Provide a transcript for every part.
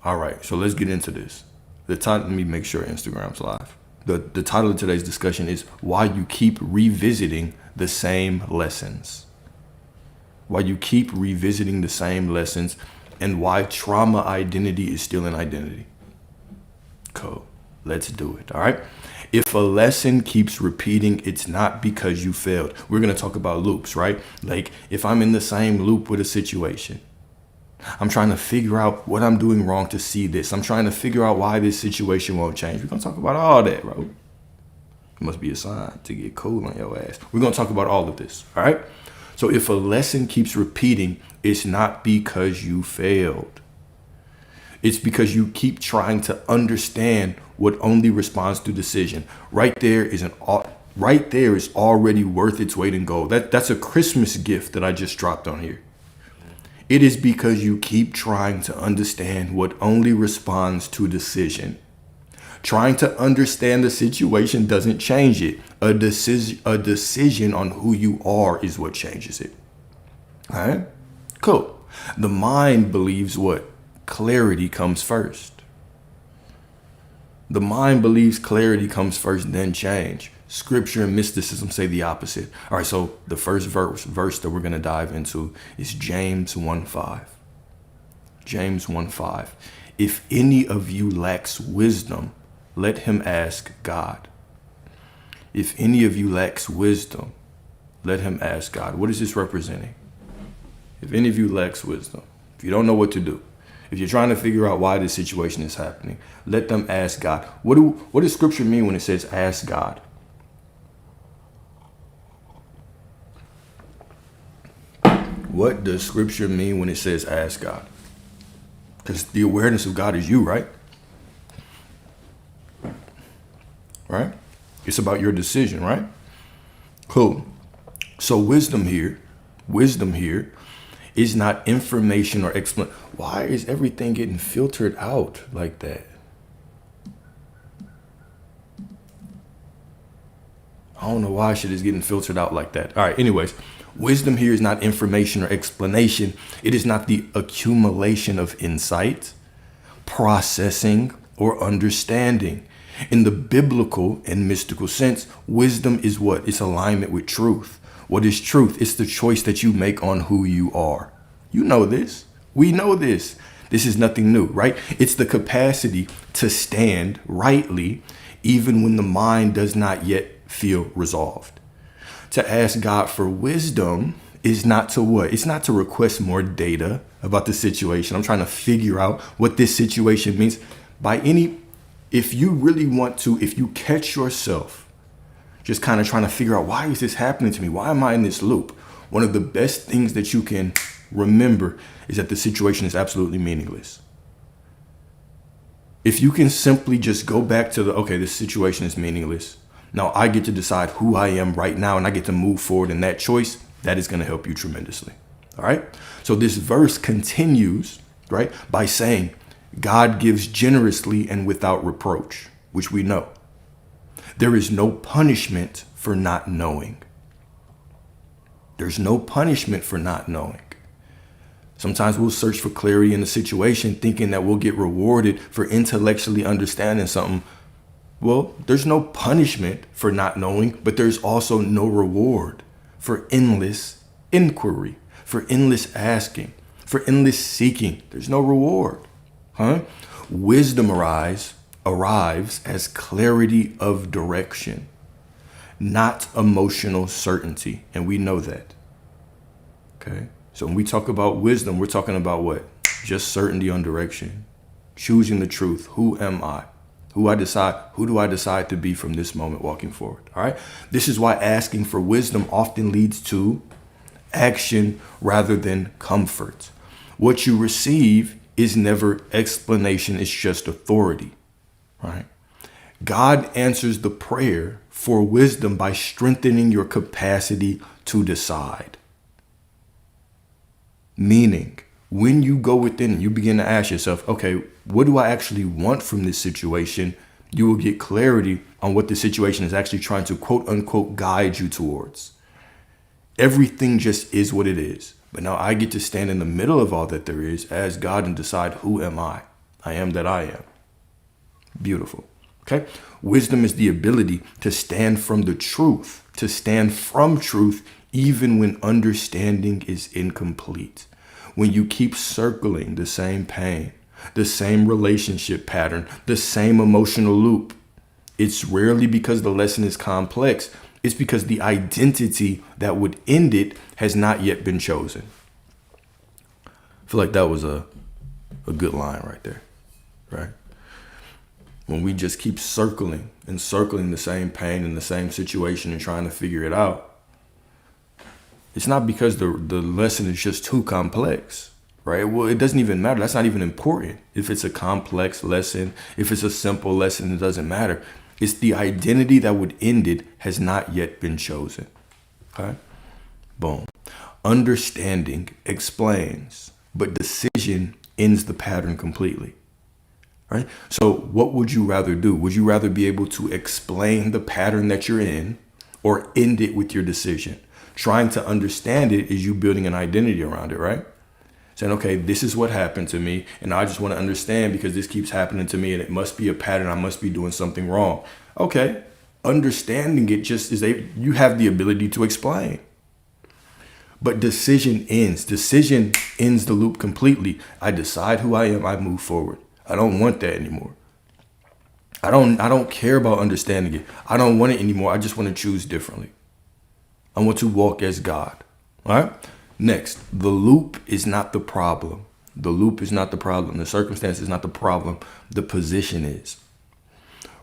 All right, so let's get into this. Let me make sure Instagram's live. The title of today's discussion is why you keep revisiting the same lessons. Why you keep revisiting the same lessons and why trauma identity is still an identity. Cool. Let's do it. All right. If a lesson keeps repeating, it's not because you failed. We're going to talk about loops, right? Like if I'm in the same loop with a situation, I'm trying to figure out what I'm doing wrong to see this. I'm trying to figure out why this situation won't change. We're going to talk about all that, bro. It must be a sign to get cool on your ass. We're going to talk about all of this. All right. So if a lesson keeps repeating, it's not because you failed. It's because you keep trying to understand what only responds to decision. Right there is already worth its weight in gold. That's a Christmas gift that I just dropped on here. It is because you keep trying to understand what only responds to decision. Trying to understand the situation doesn't change it. A decision on who you are is what changes it. All right? Cool. The mind believes what? Clarity comes first. The mind believes clarity comes first, then change. Scripture and mysticism say the opposite. All right, so the first verse that we're going to dive into is James 1:5. James 1:5. If any of you lacks wisdom, let him ask God. If any of you lacks wisdom, let him ask God. What is this representing? If any of you lacks wisdom, if you don't know what to do, if you're trying to figure out why this situation is happening, let them ask God. What does scripture mean when it says ask God? What does scripture mean when it says ask God? Because the awareness of God is you, right? Right? It's about your decision, right? Cool. So wisdom here is not information or explanation. Why is everything getting filtered out like that? I don't know why shit is getting filtered out like that. All right, anyways, wisdom here is not information or explanation. It is not the accumulation of insight, processing, or understanding. In the biblical and mystical sense, wisdom is what? It's alignment with truth. What is truth? It's the choice that you make on who you are. You know this. We know this. This is nothing new, right? It's the capacity to stand rightly even when the mind does not yet feel resolved. To ask God for wisdom is not to what? It's not to request more data about the situation. I'm trying to figure out what this situation means. If you really want to, if you catch yourself just kind of trying to figure out, why is this happening to me? Why am I in this loop? One of the best things that you can remember is that the situation is absolutely meaningless. If you can simply just go back to okay, this situation is meaningless. Now I get to decide who I am right now and I get to move forward in that choice. That is going to help you tremendously. All right. So this verse continues, right, by saying God gives generously and without reproach, which we know. There is no punishment for not knowing. There's no punishment for not knowing. Sometimes we'll search for clarity in a situation thinking that we'll get rewarded for intellectually understanding something. Well, there's no punishment for not knowing, but there's also no reward for endless inquiry, for endless asking, for endless seeking. There's no reward. Wisdom arrives as clarity of direction, not emotional certainty. And we know that. Okay. So when we talk about wisdom, we're talking about what? Just certainty on direction, choosing the truth. Who am I? Who do I decide to be from this moment walking forward? All right. This is why asking for wisdom often leads to action rather than comfort. What you receive is never explanation. It's just authority. Right. God answers the prayer for wisdom by strengthening your capacity to decide. Meaning, when you go within, you begin to ask yourself, okay, what do I actually want from this situation? You will get clarity on what the situation is actually trying to quote unquote guide you towards. Everything just is what it is. But now I get to stand in the middle of all that there is as God and decide, who am I? I am that I am. Beautiful. Okay. Wisdom is the ability to stand from the truth, to stand from truth, even when understanding is incomplete. When you keep circling the same pain, the same relationship pattern, the same emotional loop, it's rarely because the lesson is complex. It's because the identity that would end it has not yet been chosen. I feel like that was a good line right there, right? When we just keep circling and circling the same pain and the same situation and trying to figure it out, it's not because the lesson is just too complex, right? Well, it doesn't even matter. That's not even important. If it's a complex lesson, if it's a simple lesson, it doesn't matter. It's the identity that would end it has not yet been chosen. Okay? Boom. Understanding explains, but decision ends the pattern completely. Right? So what would you rather do? Would you rather be able to explain the pattern that you're in or end it with your decision? Trying to understand it is you building an identity around it, right? Saying, okay, this is what happened to me, and I just want to understand because this keeps happening to me, and it must be a pattern. I must be doing something wrong. Okay, understanding it just is you have the ability to explain. But decision ends the loop completely. I decide who I am. I move forward. I don't want that anymore. I don't care about understanding it. I don't want it anymore. I just want to choose differently. I want to walk as God. All right. Next, the loop is not the problem. The loop is not the problem. The circumstance is not the problem. The position is.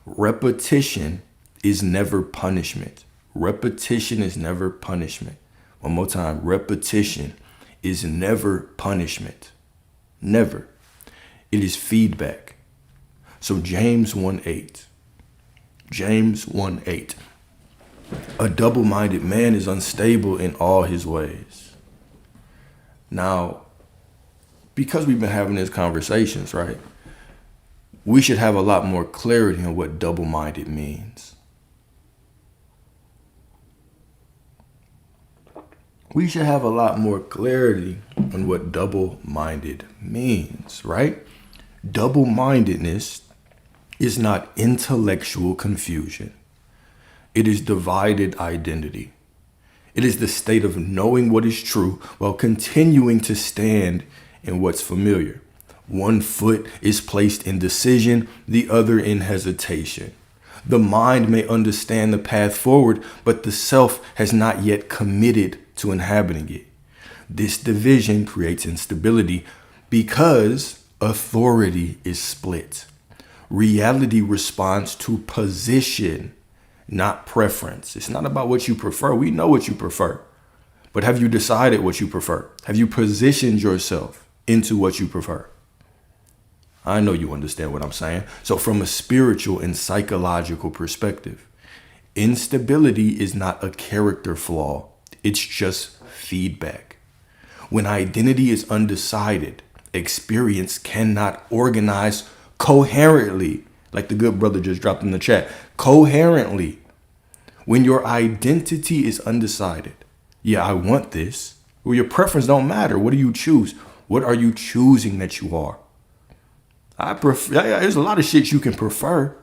Repetition is never punishment. Repetition is never punishment. One more time. Repetition is never punishment. Never. It is feedback. So James 1:8. James 1:8. A double-minded man is unstable in all his ways. Now, because we've been having these conversations, right? We should have a lot more clarity on what double-minded means. We should have a lot more clarity on what double-minded means, right? Double-mindedness is not intellectual confusion. It is divided identity. It is the state of knowing what is true while continuing to stand in what's familiar. One foot is placed in decision, the other in hesitation. The mind may understand the path forward, but the self has not yet committed to inhabiting it. This division creates instability because authority is split. Reality responds to position, not preference. It's not about what you prefer. We know what you prefer. But have you decided what you prefer? Have you positioned yourself into what you prefer? I know you understand what I'm saying. So from a spiritual and psychological perspective, instability is not a character flaw. It's just feedback. When identity is undecided, experience cannot organize coherently, like the good brother just dropped in the chat, coherently. When your identity is undecided, yeah, I want this. Well, your preference don't matter. What do you choose? What are you choosing that you are? There's a lot of shit you can prefer,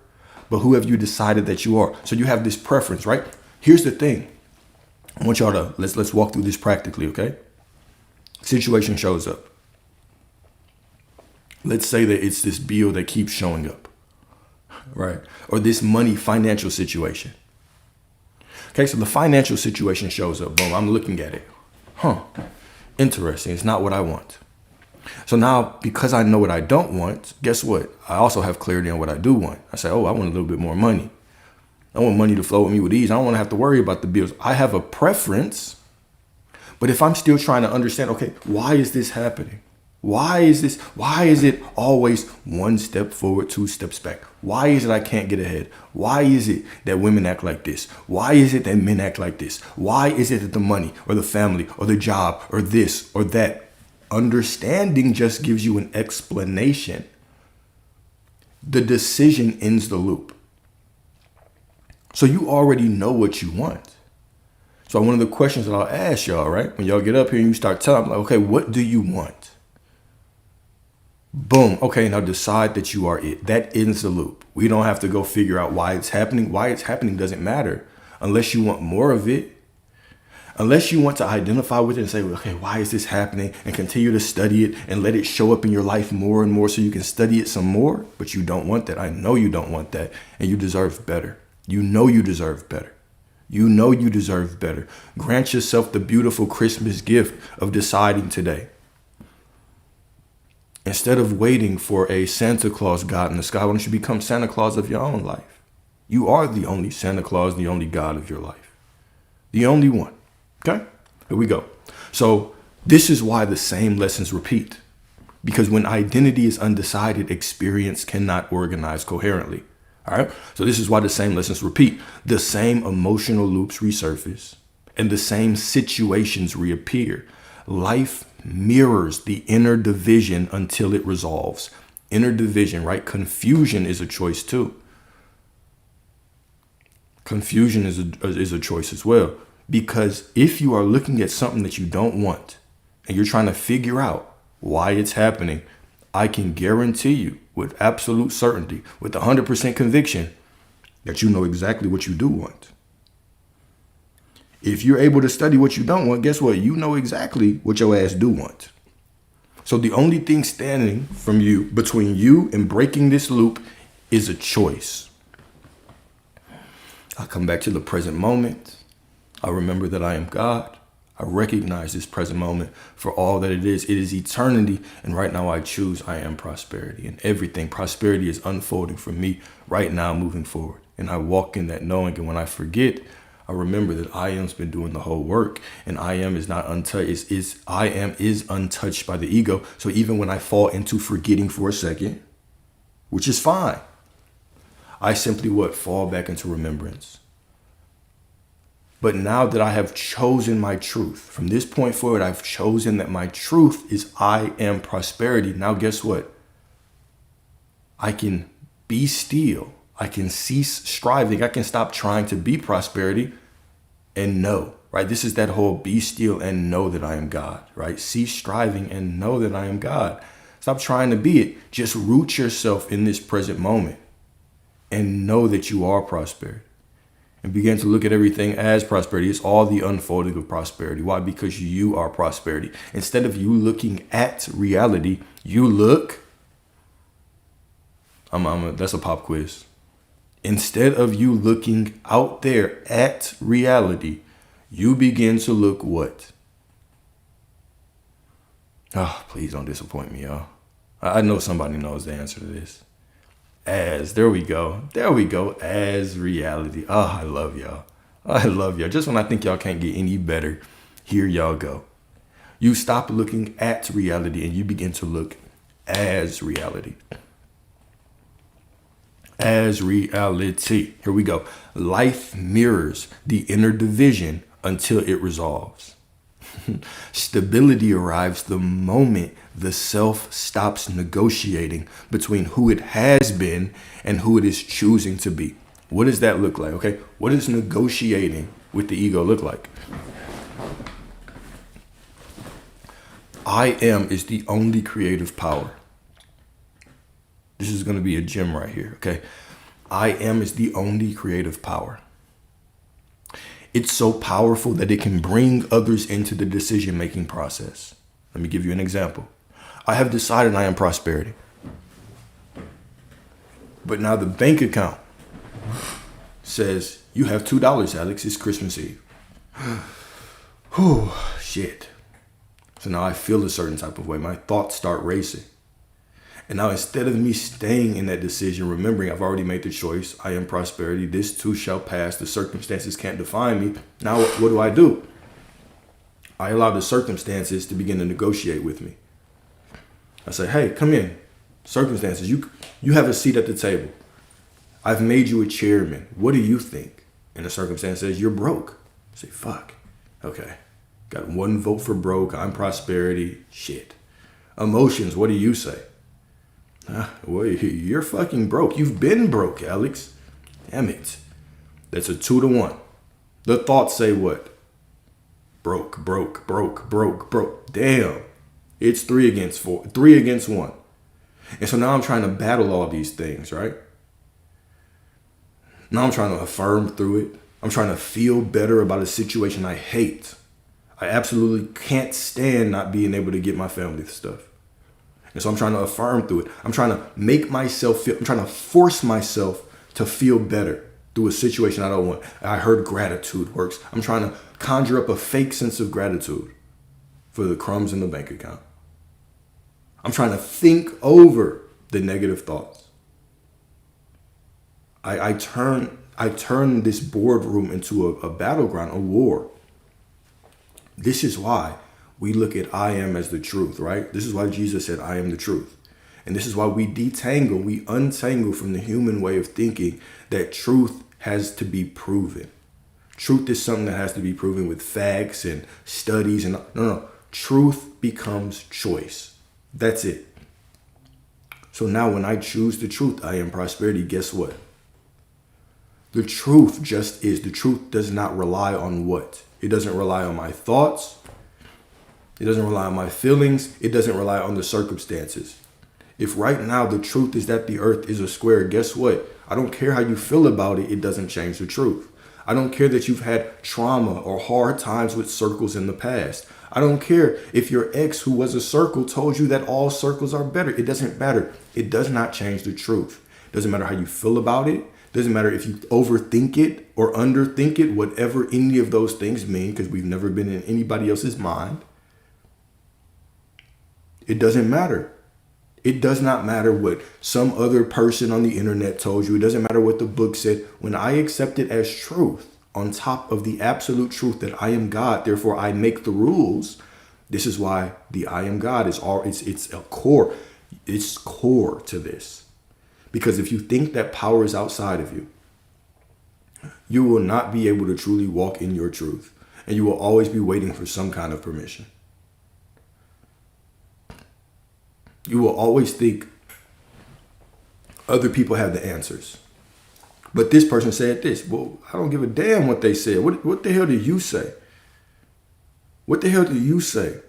but who have you decided that you are? So you have this preference, right? Here's the thing. I want y'all to, let's walk through this practically, okay? Situation shows up. Let's say that it's this bill that keeps showing up, right? Or this financial situation. Okay, so the financial situation shows up. Boom, I'm looking at it. Interesting. It's not what I want. So now, because I know what I don't want, guess what? I also have clarity on what I do want. I say, I want a little bit more money. I want money to flow with me with ease. I don't want to have to worry about the bills. I have a preference, but if I'm still trying to understand, okay, why is this happening? Why is it always one step forward, two steps back? Why is it I can't get ahead? Why is it that women act like this? Why is it that men act like this? Why is it that the money or the family or the job or this or that? Understanding just gives you an explanation. The decision ends the loop. So you already know what you want. So one of the questions that I'll ask y'all, right? When y'all get up here and you start telling, like, okay, what do you want? Boom. Okay, now decide that you are it. That ends the loop. We don't have to go figure out why it's happening. Why it's happening doesn't matter unless you want more of it. Unless you want to identify with it and say, okay, why is this happening? And continue to study it and let it show up in your life more and more so you can study it some more. But you don't want that. I know you don't want that. And you deserve better. You know you deserve better. You know you deserve better. Grant yourself the beautiful Christmas gift of deciding today. Instead of waiting for a Santa Claus God in the sky, why don't you become Santa Claus of your own life? You are the only Santa Claus, the only God of your life. The only one. Okay, here we go. So this is why the same lessons repeat. Because when identity is undecided, experience cannot organize coherently. All right. So this is why the same lessons repeat. The same emotional loops resurface and the same situations reappear. Life mirrors the inner division until it resolves. Inner division, right? Confusion is a choice too. Confusion is a choice as well. Because if you are looking at something that you don't want and you're trying to figure out why it's happening, I can guarantee you with absolute certainty, with 100% conviction, that you know exactly what you do want. If you're able to study what you don't want, guess what? You know exactly what your ass do want. So the only thing standing from you between you and breaking this loop is a choice. I come back to the present moment. I remember that I am God. I recognize this present moment for all that it is. It is eternity. And right now I choose I am prosperity. And everything, prosperity is unfolding for me right now moving forward. And I walk in that knowing. And when I forget, I remember that I am's been doing the whole work. And I am is not untouched. I am is untouched by the ego. So even when I fall into forgetting for a second, which is fine, I simply fall back into remembrance. But now that I have chosen my truth, from this point forward, I've chosen that my truth is I am prosperity. Now, guess what? I can be still. I can cease striving. I can stop trying to be prosperity and know, right? This is that whole be still and know that I am God, right? Cease striving and know that I am God. Stop trying to be it. Just root yourself in this present moment and know that you are prosperity. And begin to look at everything as prosperity. It's all the unfolding of prosperity. Why? Because you are prosperity. Instead of you looking at reality, you look. That's a pop quiz. Instead of you looking out there at reality, you begin to look what? Oh, please don't disappoint me, y'all. I know somebody knows the answer to this. There we go, as reality. Oh, I love y'all. Just when I think y'all can't get any better, here y'all go. You stop looking at reality and you begin to look as reality. As reality. Here we go. Life mirrors the inner division until it resolves. Stability arrives the moment the self stops negotiating between who it has been and who it is choosing to be. What does that look like? Okay. What does negotiating with the ego look like? I am is the only creative power. This is going to be a gem right here. Okay. I am is the only creative power. It's so powerful that it can bring others into the decision-making process. Let me give you an example. I have decided I am prosperity. But now the bank account says, you have $2, Alex. It's Christmas Eve. Whew, shit. So now I feel a certain type of way. My thoughts start racing. And now instead of me staying in that decision, remembering I've already made the choice, I am prosperity, this too shall pass, the circumstances can't define me. Now what do? I allow the circumstances to begin to negotiate with me. I say, hey, come in. Circumstances, you have a seat at the table. I've made you a chairman. What do you think? And the circumstance says, you're broke. I say, fuck. Okay. Got one vote for broke. I'm prosperity. Shit. Emotions, what do you say? Well, you're fucking broke. You've been broke, Alex. Damn it. That's a 2-1. The thoughts say what? Broke. Damn. It's 3 against 1. And so now I'm trying to battle all these things, right? Now I'm trying to affirm through it. I'm trying to feel better about a situation I hate. I absolutely can't stand not being able to get my family stuff. And so I'm trying to affirm through it. I'm trying to make myself feel, I'm trying to force myself to feel better through a situation I don't want. I heard gratitude works. I'm trying to conjure up a fake sense of gratitude for the crumbs in the bank account. I'm trying to think over the negative thoughts. I turn this boardroom into a battleground, a war. This is why we look at I am as the truth, right? This is why Jesus said, I am the truth. And this is why we untangle from the human way of thinking that truth has to be proven. Truth is something that has to be proven with facts and studies. And no. Truth becomes choice. That's it. So now when I choose the truth, I am prosperity, guess what? The truth just is. The truth does not rely on what? It doesn't rely on my thoughts. It doesn't rely on my feelings. It doesn't rely on the circumstances. If right now the truth is that the earth is a square, guess what? I don't care how you feel about it. It doesn't change the truth. I don't care that you've had trauma or hard times with circles in the past. I don't care if your ex who was a circle told you that all circles are better. It doesn't matter. It does not change the truth. It doesn't matter how you feel about it. It doesn't matter if you overthink it or underthink it, whatever any of those things mean, because we've never been in anybody else's mind. It doesn't matter. It does not matter what some other person on the internet told you. It doesn't matter what the book said. When I accept it as truth, on top of the absolute truth that I am God, therefore I make the rules. This is why the I am God is it's a core. It's core to this. Because if you think that power is outside of you, you will not be able to truly walk in your truth. And you will always be waiting for some kind of permission. You will always think other people have the answers. But this person said this. Well, I don't give a damn what they said. What the hell do you say? What the hell do you say?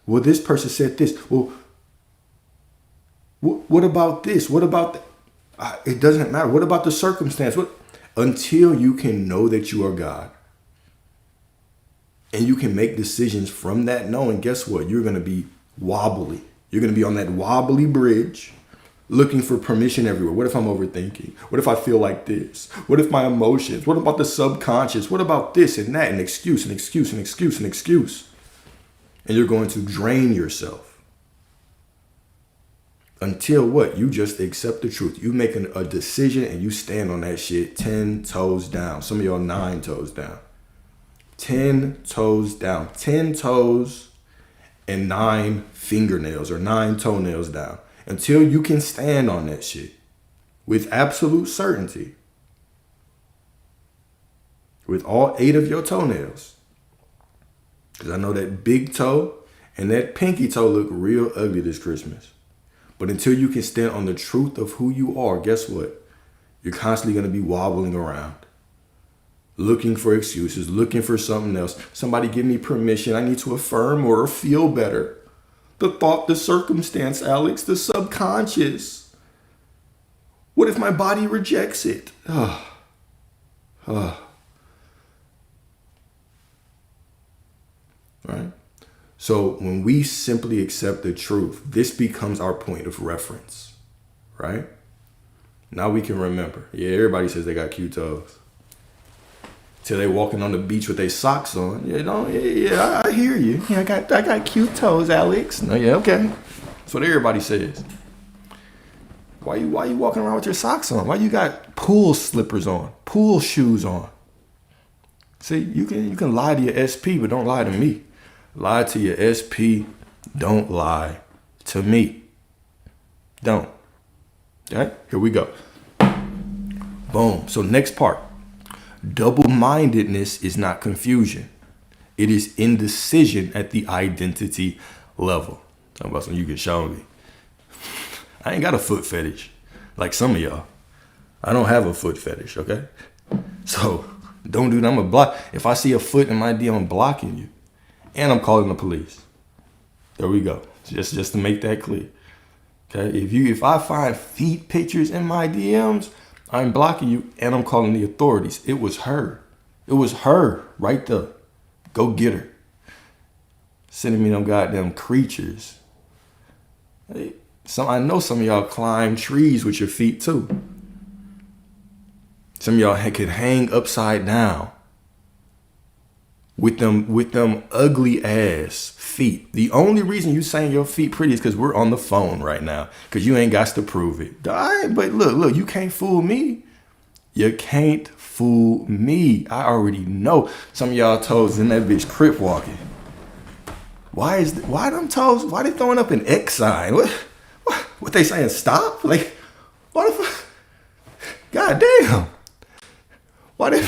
Well, this person said this. Well, what about this? What about that? It doesn't matter. What about the circumstance? Until you can know that you are God and you can make decisions from that knowing, guess what? You're going to be wobbly. You're going to be on that wobbly bridge looking for permission everywhere. What if I'm overthinking? What if I feel like this? What if my emotions? What about the subconscious? What about this and that? And excuse and excuse and excuse and excuse. And you're going to drain yourself. Until what? You just accept the truth. You make a decision and you stand on that shit 10 toes down. Some of y'all 9 toes down. 10 toes down. 10 toes and 9 fingernails or 9 toenails down. Until you can stand on that shit with absolute certainty. With all 8 of your toenails. Because I know that big toe and that pinky toe look real ugly this Christmas. But until you can stand on the truth of who you are, guess what? You're constantly going to be wobbling around. Looking for excuses, looking for something else. Somebody give me permission. I need to affirm or feel better. The thought, the circumstance, Alex, the subconscious. What if my body rejects it? Right? So when we simply accept the truth, this becomes our point of reference, right? Now we can remember. Yeah, everybody says they got cute toes. Till they walking on the beach with their socks on. I hear you. Yeah, I got cute toes, Alex. No, yeah, okay. That's what everybody says. Why you walking around with your socks on? Why you got pool slippers on? Pool shoes on? See, you can lie to your SP, but don't lie to me. Lie to your SP. Don't lie to me. Don't. All right, here we go. Boom. So next part. Double-mindedness is not confusion. It is indecision at the identity level. Talking about something you can show me. I ain't got a foot fetish like some of y'all. I don't have a foot fetish, okay? So don't do that. I'm going to block. If I see a foot in my DM, I'm blocking you. And I'm calling the police. There we go. Just to make that clear. Okay, if I find feet pictures in my DMs, I'm blocking you and I'm calling the authorities. It was her. It was her right there. Go get her. Sending me them goddamn creatures. Hey, I know some of y'all climb trees with your feet too. Some of y'all could hang upside down with them ugly ass feet. The only reason you saying your feet pretty is because we're on the phone right now. Because you ain't got to prove it. But look, you can't fool me. You can't fool me. I already know some of y'all toes in that bitch crip walking. Why them toes? Why they throwing up an X sign? What they saying? Stop? Like, what the fuck? God damn. Why that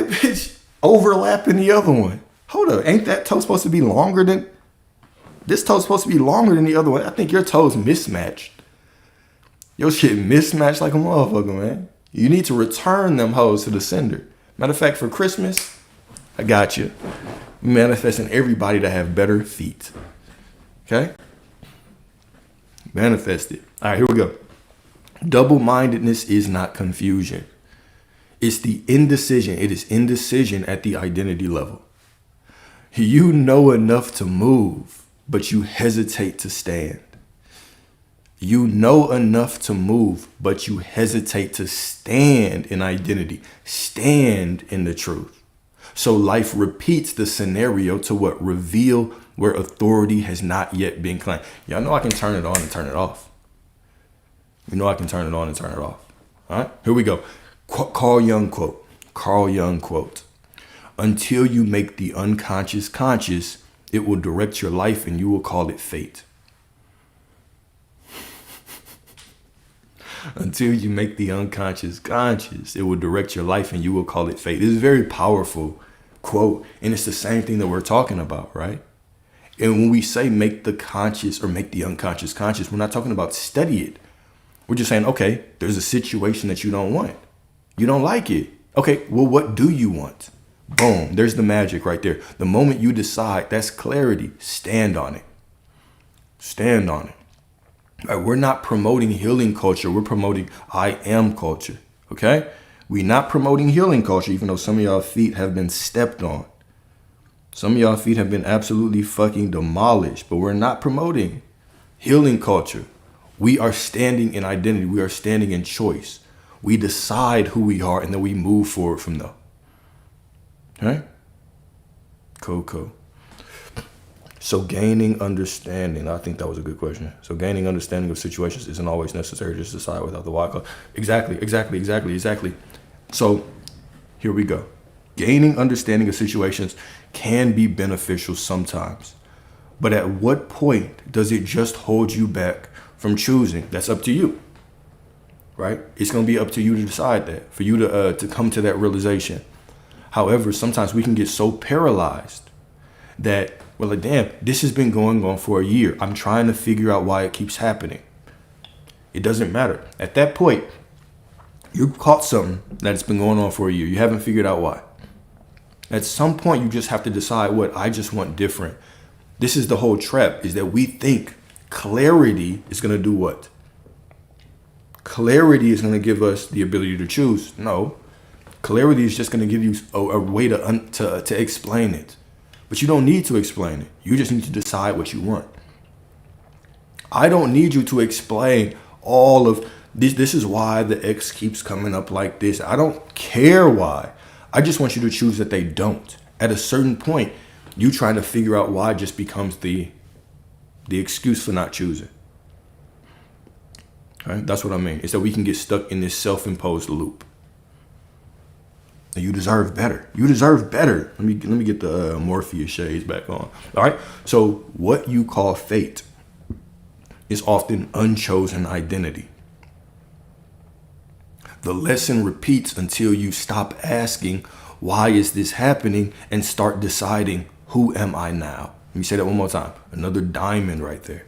bitch overlapping the other one? Hold up, ain't that toe supposed to be longer than this toe's supposed to be longer than the other one? I think your toe's mismatched. Your shit mismatched like a motherfucker, man. You need to return them hoes to the sender. Matter of fact, for Christmas, I got you. Manifesting everybody to have better feet. Okay? Manifest it. All right, here we go. Double-mindedness is not confusion. It's the indecision. It is indecision at the identity level. You know enough to move, but you hesitate to stand. You know enough to move, but you hesitate to stand in identity, stand in the truth. So life repeats the scenario to what? Reveal where authority has not yet been claimed. Y'all know I can turn it on and turn it off. You know I can turn it on and turn it off. All right, here we go. Carl Jung quote. Carl Jung quote. Until you make the unconscious conscious, it will direct your life and you will call it fate. Until you make the unconscious conscious, it will direct your life and you will call it fate. This is a very powerful quote. And it's the same thing that we're talking about, right? And when we say make the conscious or make the unconscious conscious, we're not talking about study it. We're just saying, okay, there's a situation that you don't want. You don't like it. Okay, well, what do you want? Boom, there's the magic right there. The moment you decide, that's clarity. Stand on it. Stand on it. All right, we're not promoting healing culture. We're promoting I am culture. Okay? We're not promoting healing culture, even though some of y'all feet have been stepped on. Some of y'all feet have been absolutely fucking demolished, but we're not promoting healing culture. We are standing in identity. We are standing in choice. We decide who we are and then we move forward from there. Okay? Cool. So gaining understanding, I think that was a good question. So gaining understanding of situations isn't always necessary. Just decide without the why. Exactly. So here we go. Gaining understanding of situations can be beneficial sometimes. But at what point does it just hold you back from choosing? That's up to you, right? It's going to be up to you to decide that, for you to come to that realization. However, sometimes we can get so paralyzed that we're like, damn, this has been going on for a year. I'm trying to figure out why it keeps happening. It doesn't matter. At that point, you caught something that's been going on for a year. You haven't figured out why. At some point, you just have to decide what I just want different. This is the whole trap, is that we think clarity is going to do what? Clarity is going to give us the ability to choose. No. Clarity is just going to give you a way to explain it. But you don't need to explain it. You just need to decide what you want. I don't need you to explain all of this. This is why the X keeps coming up like this. I don't care why. I just want you to choose that they don't. At a certain point, you trying to figure out why just becomes the excuse for not choosing. Okay? That's what I mean. It's that we can get stuck in this self-imposed loop. And you deserve better. You deserve better. Let me get the Morpheus shades back on. All right. So what you call fate is often unchosen identity. The lesson repeats until you stop asking, why is this happening? And start deciding, who am I now? Let me say that one more time. Another diamond right there.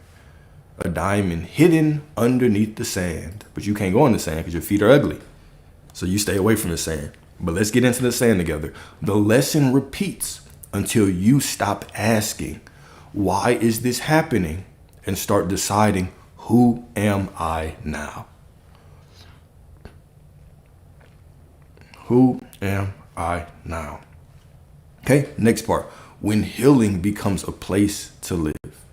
A diamond hidden underneath the sand. But you can't go in the sand because your feet are ugly. So you stay away from the sand. But let's get into the sand together. The lesson repeats until you stop asking, why is this happening? and start deciding, who am I now? Who am I now? Okay, next part. When healing becomes a place to live.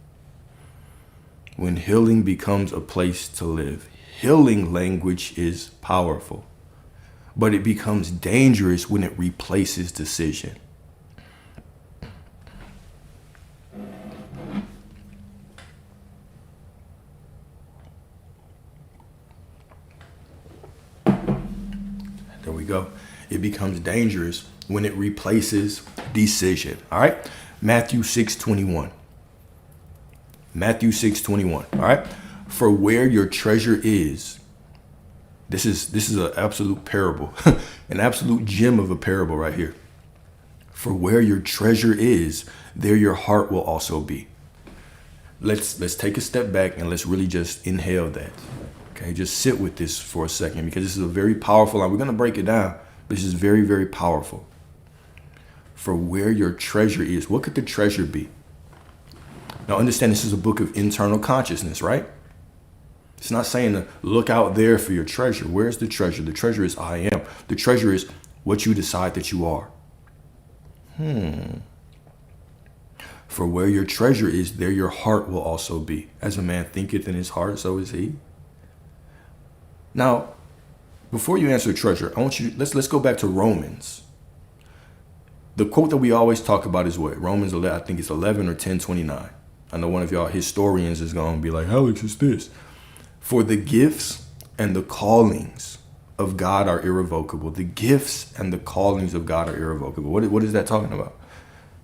When healing becomes a place to live. Healing language is powerful, but it becomes dangerous when it replaces decision. There we go. It becomes dangerous when it replaces decision. All right. Matthew 6:21. Matthew 6:21. All right. For where your treasure is, this is an absolute parable, an absolute gem of a parable right here. For where your treasure is, there your heart will also be. Let's take a step back and let's really just inhale that. Okay, just sit with this for a second, because this is a very powerful line. We're going to break it down, but this is very, very powerful. For where your treasure is, what could the treasure be? Now understand, this is a book of internal consciousness, right? It's not saying to look out there for your treasure. Where's the treasure? The treasure is I am. The treasure is what you decide that you are. For where your treasure is, there your heart will also be. As a man thinketh in his heart, so is he. Now, before you answer treasure, I want you to, let's go back to Romans. The quote that we always talk about is what? Romans 11, I think it's 11 or 10:29. I know one of y'all historians is going to be like, Alex, it's this. For the gifts and the callings of God are irrevocable. The gifts and the callings of God are irrevocable. What is that talking about?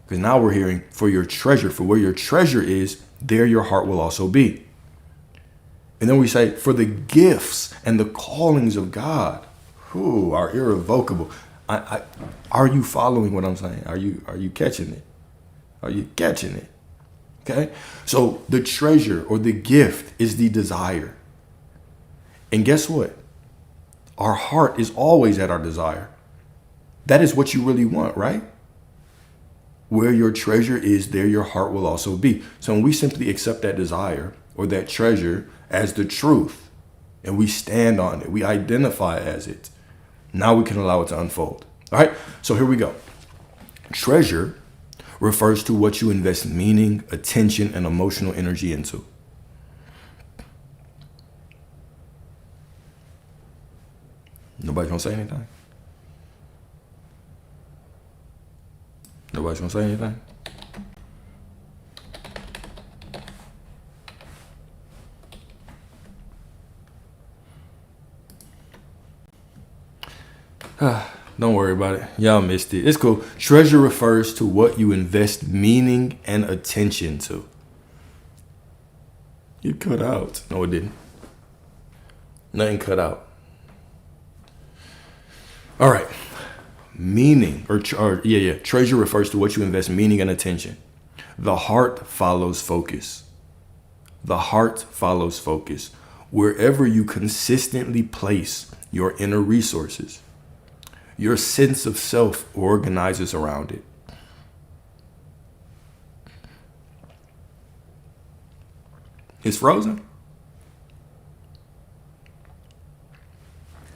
Because now we're hearing for your treasure, for where your treasure is, there your heart will also be. And then we say, for the gifts and the callings of God, who are irrevocable. Are you following what I'm saying? Are you catching it? Are you catching it? Okay. So the treasure or the gift is the desire. And guess what? Our heart is always at our desire. That is what you really want, right? Where your treasure is, there your heart will also be. So when we simply accept that desire or that treasure as the truth, and we stand on it, we identify as it, now we can allow it to unfold. All right, so here we go. Treasure refers to what you invest meaning, attention, and emotional energy into. Nobody's gonna say anything? Nobody's gonna say anything? Don't worry about it. Y'all missed it. It's cool. Treasure refers to what you invest meaning and attention to. You cut out. No, it didn't. Nothing cut out. All right. Meaning treasure refers to what you invest meaning and attention. The heart follows focus. The heart follows focus. Wherever you consistently place your inner resources, your sense of self organizes around it. It's frozen?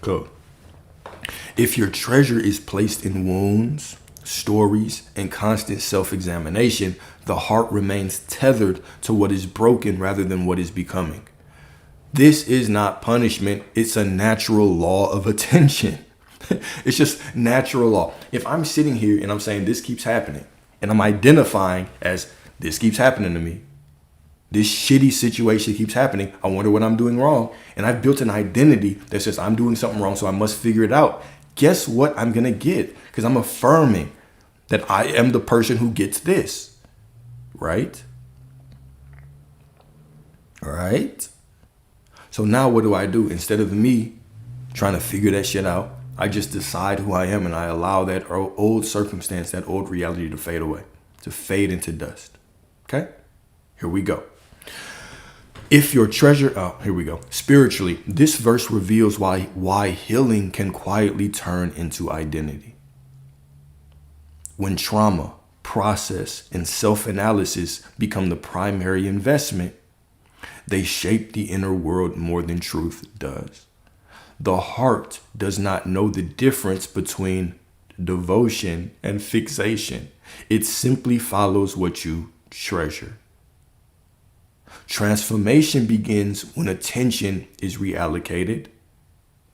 Cool. If your treasure is placed in wounds, stories, and constant self-examination, the heart remains tethered to what is broken rather than what is becoming. This is not punishment. It's a natural law of attention. It's just natural law. If I'm sitting here and I'm saying this keeps happening, and I'm identifying as this keeps happening to me, this shitty situation keeps happening, I wonder what I'm doing wrong, and I've built an identity that says I'm doing something wrong, so I must figure it out. Guess what I'm going to get? Because I'm affirming that I am the person who gets this. Right? All right. So now what do? Instead of me trying to figure that shit out, I just decide who I am and I allow that old circumstance, that old reality to fade away, to fade into dust. Okay? Here we go. If your treasure, here we go. Spiritually, this verse reveals why healing can quietly turn into identity. When trauma, process, and self-analysis become the primary investment, They shape the inner world more than truth does. The heart does not know the difference between devotion and fixation. It simply follows what you treasure. Transformation begins when attention is reallocated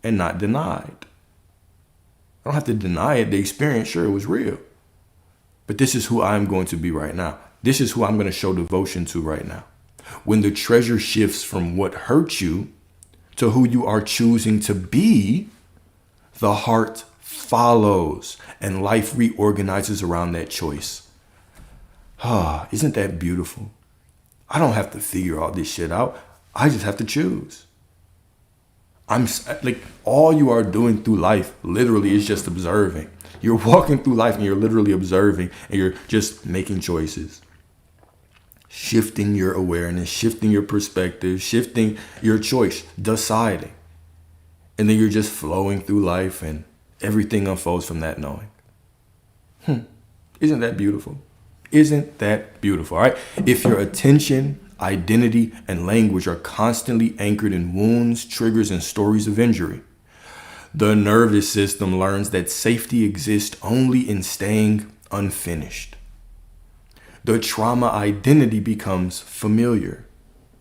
and not denied. I don't have to deny it. The experience, sure, it was real. But this is who I'm going to be right now. This is who I'm going to show devotion to right now. When the treasure shifts from what hurt you to who you are choosing to be, the heart follows and life reorganizes around that choice. Isn't that beautiful? I don't have to figure all this shit out. I just have to choose. I'm like, all you are doing through life literally is just observing. You're walking through life and you're literally observing and you're just making choices. Shifting your awareness, shifting your perspective, shifting your choice, deciding. And then you're just flowing through life and everything unfolds from that knowing. Isn't that beautiful? Isn't that beautiful? All right. If your attention, identity, and language are constantly anchored in wounds, triggers, and stories of injury, the nervous system learns that safety exists only in staying unfinished. The trauma identity becomes familiar.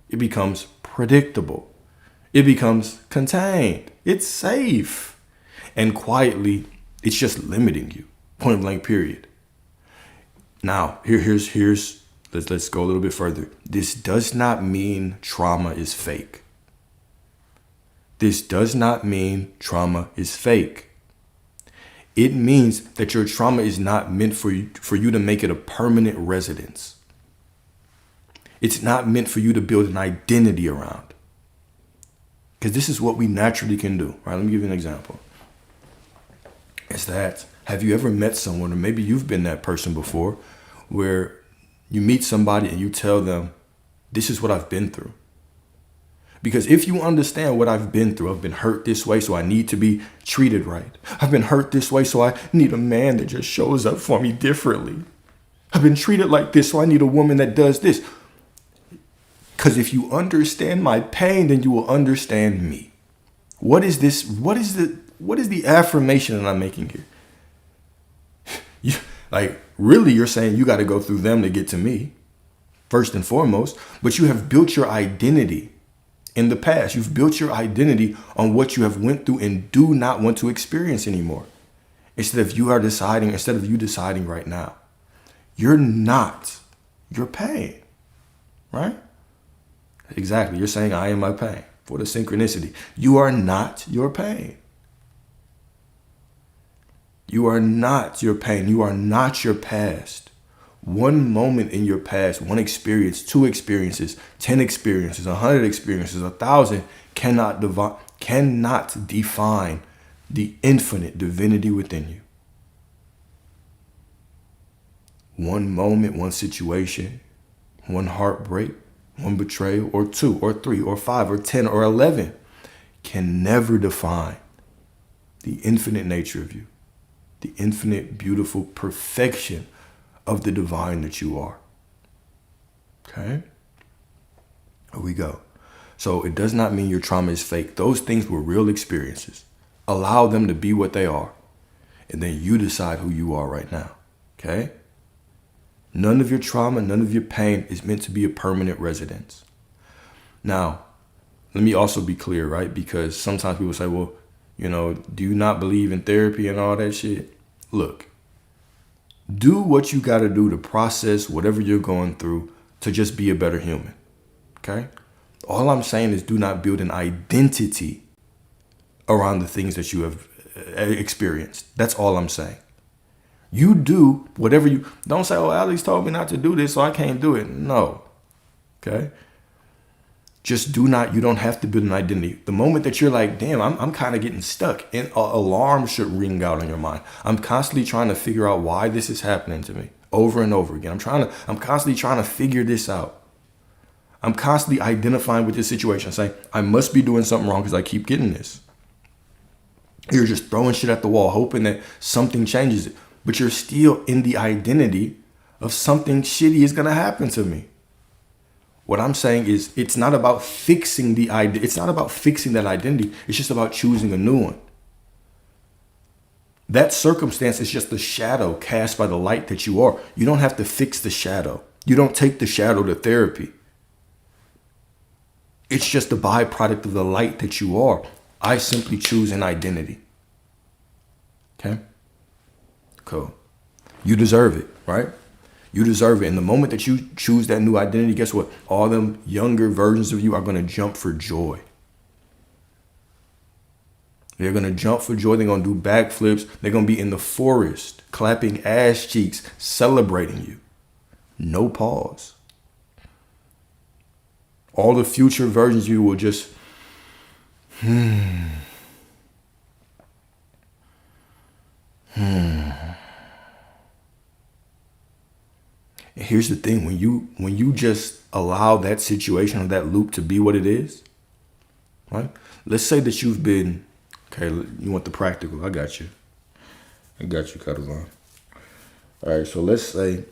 It becomes predictable. It becomes contained. It's safe. And quietly, it's just limiting you. Point blank, period. Now, let's go a little bit further. This does not mean trauma is fake. This does not mean trauma is fake. It means that your trauma is not meant for you to make it a permanent residence. It's not meant for you to build an identity around. Because this is what we naturally can do. Right? Let me give you an example. It's that, have you ever met someone, or maybe you've been that person before, where you meet somebody and you tell them, this is what I've been through. Because if you understand what I've been through, I've been hurt this way, so I need to be treated right. I've been hurt this way, so I need a man that just shows up for me differently. I've been treated like this, so I need a woman that does this. Because if you understand my pain, then you will understand me. What is this? What is the affirmation that I'm making here? Really, you're saying you got to go through them to get to me, first and foremost. But you have built your identity in the past. You've built your identity on what you have went through and do not want to experience anymore. Instead of you deciding right now, you're not your pain, right? Exactly. You're saying I am my pain. For the synchronicity. You are not your pain. You are not your pain. You are not your past. One moment in your past, one experience, 2 experiences, 10 experiences, 100 experiences, 1,000 cannot define the infinite divinity within you. One moment, one situation, one heartbreak, one betrayal, or 2, or 3, or 5, or 10, or 11 can never define the infinite nature of you, the infinite, beautiful perfection of the divine that you are. Okay? Here we go. So it does not mean your trauma is fake. Those things were real experiences. Allow them to be what they are. And then you decide who you are right now. Okay? None of your trauma, none of your pain is meant to be a permanent residence. Now, let me also be clear, right? Because sometimes people say, well, do you not believe in therapy and all that shit? Look, do what you got to do to process whatever you're going through to just be a better human. Okay? All I'm saying is do not build an identity around the things that you have experienced. That's all I'm saying. You do whatever don't say, oh, Alex told me not to do this, so I can't do it. No. Okay? Just you don't have to build an identity. The moment that you're like, damn, I'm kind of getting stuck, and alarm should ring out in your mind. I'm constantly trying to figure out why this is happening to me over and over again. I'm constantly trying to figure this out. I'm constantly identifying with this situation, saying, I must be doing something wrong because I keep getting this. You're just throwing shit at the wall, hoping that something changes it. But you're still in the identity of something shitty is going to happen to me. What I'm saying is it's not about fixing the idea. It's not about fixing that identity. It's just about choosing a new one. That circumstance is just the shadow cast by the light that you are. You don't have to fix the shadow. You don't take the shadow to therapy. It's just a byproduct of the light that you are. I simply choose an identity. Okay? Cool. You deserve it, right? You deserve it. And the moment that you choose that new identity, guess what? All them younger versions of you are going to jump for joy. They're going to jump for joy. They're going to do backflips. They're going to be in the forest, clapping ass cheeks, celebrating you. No pause. All the future versions of you will just, And here's the thing, when you just allow that situation or that loop to be what it is, right? Let's say that you've been, okay, you want the practical. I got you, Catalan. All right, so let's say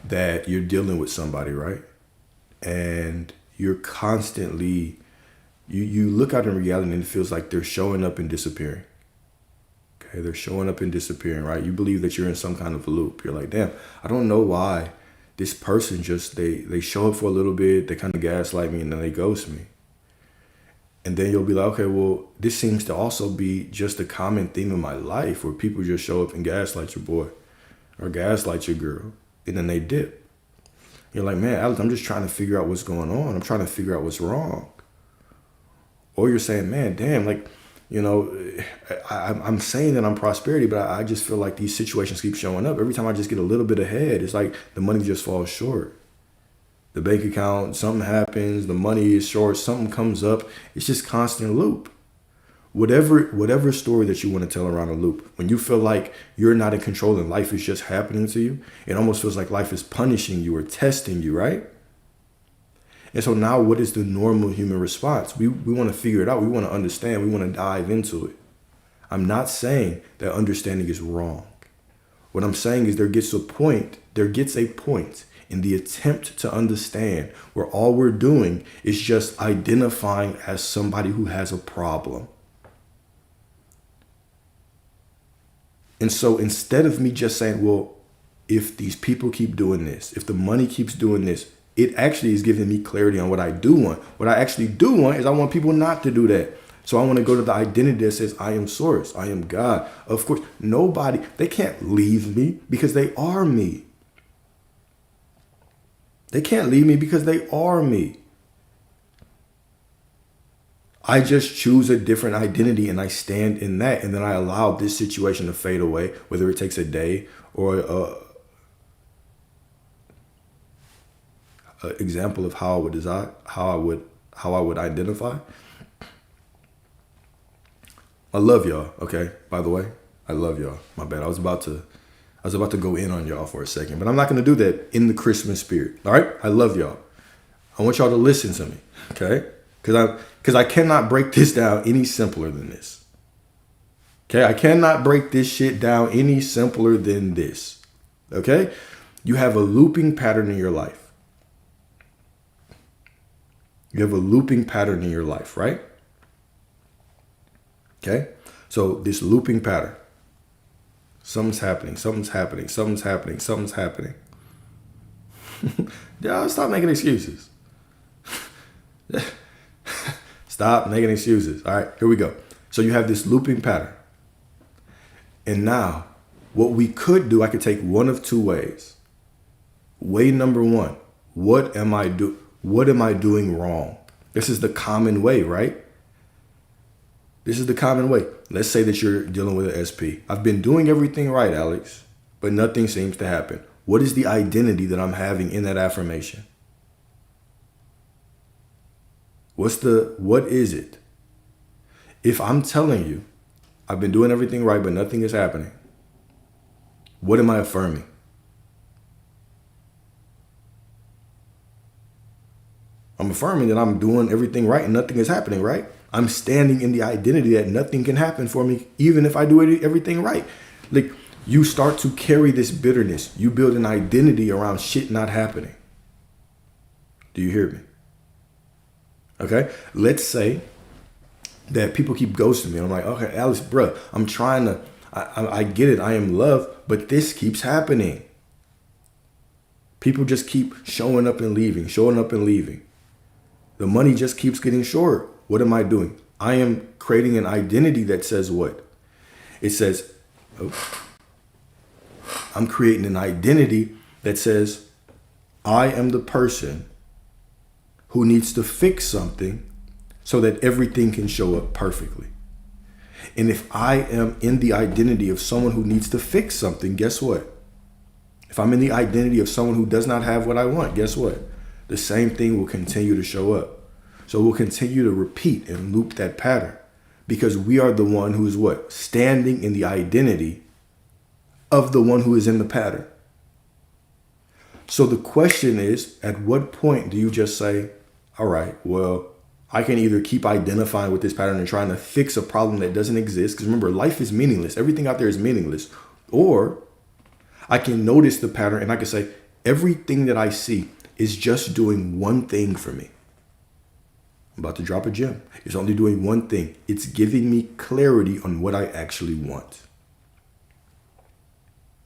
that you're dealing with somebody, right? And you're constantly, you look out in reality and it feels like they're showing up and disappearing. Okay, they're showing up and disappearing, right? You believe that you're in some kind of loop. You're like, damn, I don't know why this person just, they show up for a little bit, they kind of gaslight me, and then they ghost me. And then you'll be like, okay, well, this seems to also be just a common theme in my life where people just show up and gaslight your boy or gaslight your girl, and then they dip. You're like, man, Alex, I'm just trying to figure out what's going on. I'm trying to figure out what's wrong. Or you're saying, man, damn, like, you know, I'm saying that I'm prosperity, but I just feel like these situations keep showing up. Every time I just get a little bit ahead, it's like the money just falls short. The bank account, something happens, the money is short, something comes up. It's just constant loop. Whatever story that you want to tell around a loop, when you feel like you're not in control and life is just happening to you, it almost feels like life is punishing you or testing you, right? And so now what is the normal human response? We want to figure it out. We want to understand. We want to dive into it. I'm not saying that understanding is wrong. What I'm saying is there gets a point in the attempt to understand where all we're doing is just identifying as somebody who has a problem. And so instead of me just saying, well, if these people keep doing this, if the money keeps doing this, it actually is giving me clarity on what I do want. What I actually do want is I want people not to do that. So I want to go to the identity that says I am source, I am God. Of course, they can't leave me because they are me. They can't leave me because they are me. I just choose a different identity and I stand in that. And then I allow this situation to fade away, whether it takes a day or example of how I would identify. I love y'all. Okay. By the way, I love y'all. My bad. I was about to go in on y'all for a second, but I'm not going to do that in the Christmas spirit. All right. I love y'all. I want y'all to listen to me. Okay. Because I cannot break this down any simpler than this. Okay. I cannot break this shit down any simpler than this. Okay. You have a looping pattern in your life. You have a looping pattern in your life, right? Okay. So this looping pattern, something's happening. Y'all stop making excuses. Stop making excuses. All right, here we go. So you have this looping pattern. And now what we could do, I could take one of two ways. Way number one, what am I doing wrong? This is the common way, right? This is the common way. Let's say that you're dealing with an SP. I've been doing everything right, Alex, but nothing seems to happen. What is the identity that I'm having in that affirmation? What is it? If I'm telling you I've been doing everything right, but nothing is happening, what am I affirming? I'm affirming that I'm doing everything right and nothing is happening, right? I'm standing in the identity that nothing can happen for me, even if I do everything right. Like, You start to carry this bitterness. You build an identity around shit not happening. Do you hear me? Okay. Let's say that people keep ghosting me. I'm like, okay, Alex, bruh, I'm trying to, I get it. I am loved, but this keeps happening. People just keep showing up and leaving, showing up and leaving. The money just keeps getting short. What am I doing? I am creating an identity that says what? It says, I'm creating an identity that says, I am the person who needs to fix something so that everything can show up perfectly. And if I am in the identity of someone who needs to fix something, guess what? If I'm in the identity of someone who does not have what I want, guess what? The same thing will continue to show up. So we'll continue to repeat and loop that pattern because we are the one who is what? Standing in the identity of the one who is in the pattern. So the question is, at what point do you just say, all right, well, I can either keep identifying with this pattern and trying to fix a problem that doesn't exist. Because remember, life is meaningless. Everything out there is meaningless. Or I can notice the pattern and I can say, everything that I see is just doing one thing for me. I'm about to drop a gem. It's only doing one thing. It's giving me clarity on what I actually want.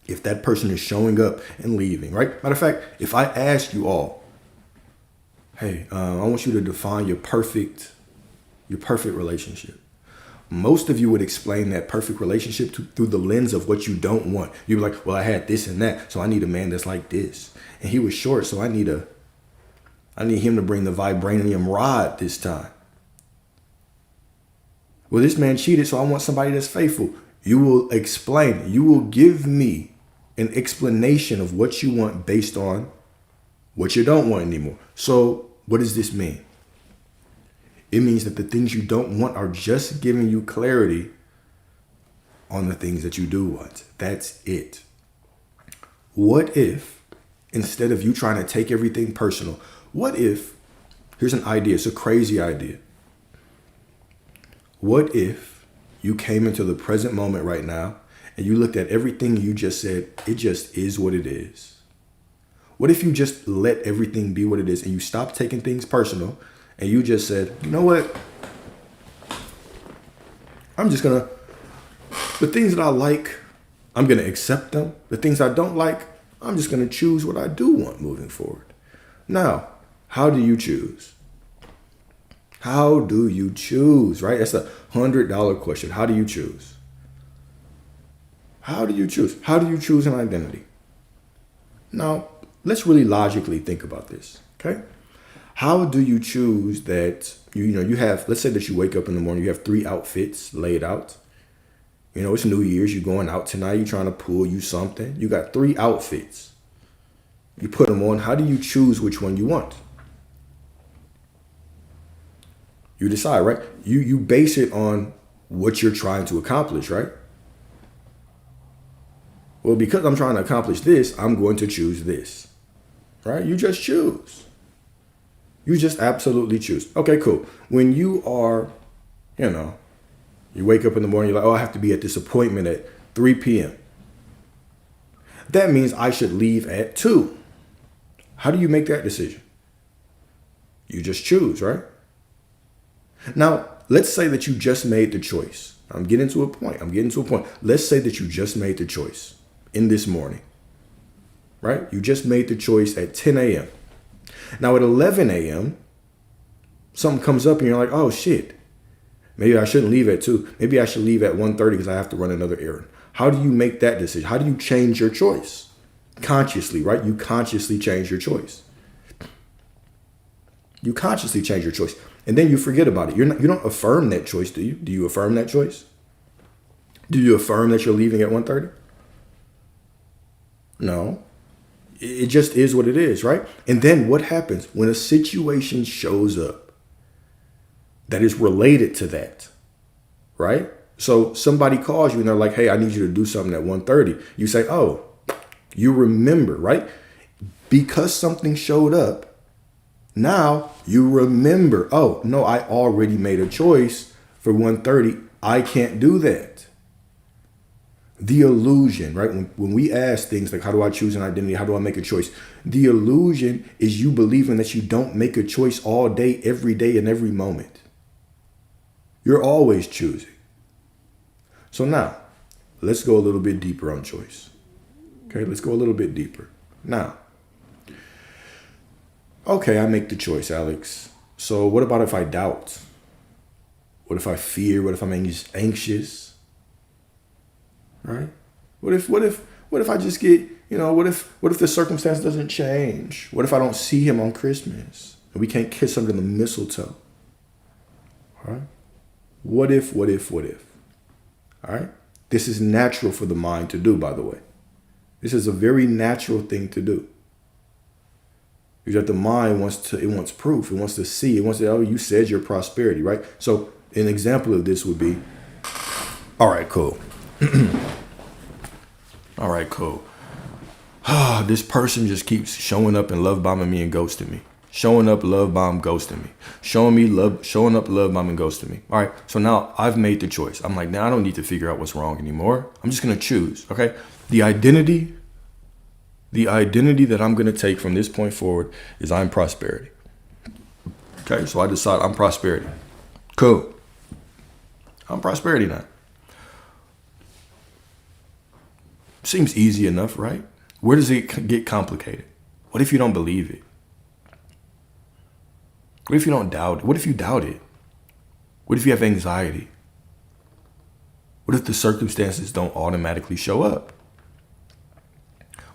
If that person is showing up and leaving, right? Matter of fact, if I ask you all, hey, I want you to define your perfect relationship. Most of you would explain that perfect relationship through the lens of what you don't want. You'd be like, well, I had this and that, so I need a man that's like this. And he was short, so I need him to bring the vibranium rod this time. Well, this man cheated, so I want somebody that's faithful. You will explain. You will give me an explanation of what you want based on what you don't want anymore. So what does this mean? It means that the things you don't want are just giving you clarity on the things that you do want. That's it. What if, instead of you trying to take everything personal, what if, here's an idea, it's a crazy idea. What if you came into the present moment right now and you looked at everything you just said, it just is what it is? What if you just let everything be what it is and you stop taking things personal and you just said, you know what? The things that I like, I'm going to accept them. The things I don't like, I'm just going to choose what I do want moving forward. Now, how do you choose? How do you choose, right? That's a $100 question. How do you choose? How do you choose? How do you choose an identity? Now, let's really logically think about this, okay? How do you choose that, you have, let's say that you wake up in the morning, you have 3 outfits laid out. It's New Year's, you're going out tonight, you're trying to pull you something. You got 3 outfits. You put them on. How do you choose which one you want? You decide, right? You base it on what you're trying to accomplish, right? Well, because I'm trying to accomplish this, I'm going to choose this, right? You just choose. You just absolutely choose. Okay, cool. When you are, you wake up in the morning, you're like, oh, I have to be at this appointment at 3 p.m. That means I should leave at 2. How do you make that decision? You just choose, right? Now, let's say that you just made the choice. I'm getting to a point. Let's say that you just made the choice in this morning, right? You just made the choice at 10 a.m. Now at 11 a.m., something comes up and you're like, oh shit, maybe I shouldn't leave at 2. Maybe I should leave at 1:30 because I have to run another errand. How do you make that decision? How do you change your choice? Consciously, right? You consciously change your choice. You consciously change your choice. And then you forget about it. You don't affirm that choice, do you? Do you affirm that choice? Do you affirm that you're leaving at 1:30? No. It just is what it is, right? And then what happens when a situation shows up that is related to that, right? So somebody calls you and they're like, hey, I need you to do something at 1:30. You say, oh, you remember, right? Because something showed up, now you remember, oh, no, I already made a choice for 1:30. I can't do that. The illusion, right? When we ask things like, how do I choose an identity? How do I make a choice? The illusion is you believing that you don't make a choice all day, and every moment. You're always choosing. So now, let's go a little bit deeper on choice. Okay, let's go a little bit deeper. Now, okay, I make the choice, Alex. So what about if I doubt? What if I fear? What if I'm anxious? Right? What if I just get, what if the circumstance doesn't change? What if I don't see him on Christmas and we can't kiss under the mistletoe? All right? What if? All right? This is natural for the mind to do, by the way. This is a very natural thing to do. Because the mind wants proof. It wants to see. It wants to, oh, you said your prosperity, right? So an example of this would be, all right, cool. All right, cool. This person just keeps showing up and love bombing me and ghosting me. Showing up, love bomb, ghosting me. Showing up, love bomb, and ghosting me. All right, so now I've made the choice. I'm like, now I don't need to figure out what's wrong anymore. I'm just gonna choose, okay? The identity that I'm gonna take from this point forward is I'm prosperity. Okay, so I decide I'm prosperity. Cool. I'm prosperity now. Seems easy enough, right? Where does it get complicated? What if you don't believe it? What if you don't doubt it? What if you doubt it? What if you have anxiety? What if the circumstances don't automatically show up?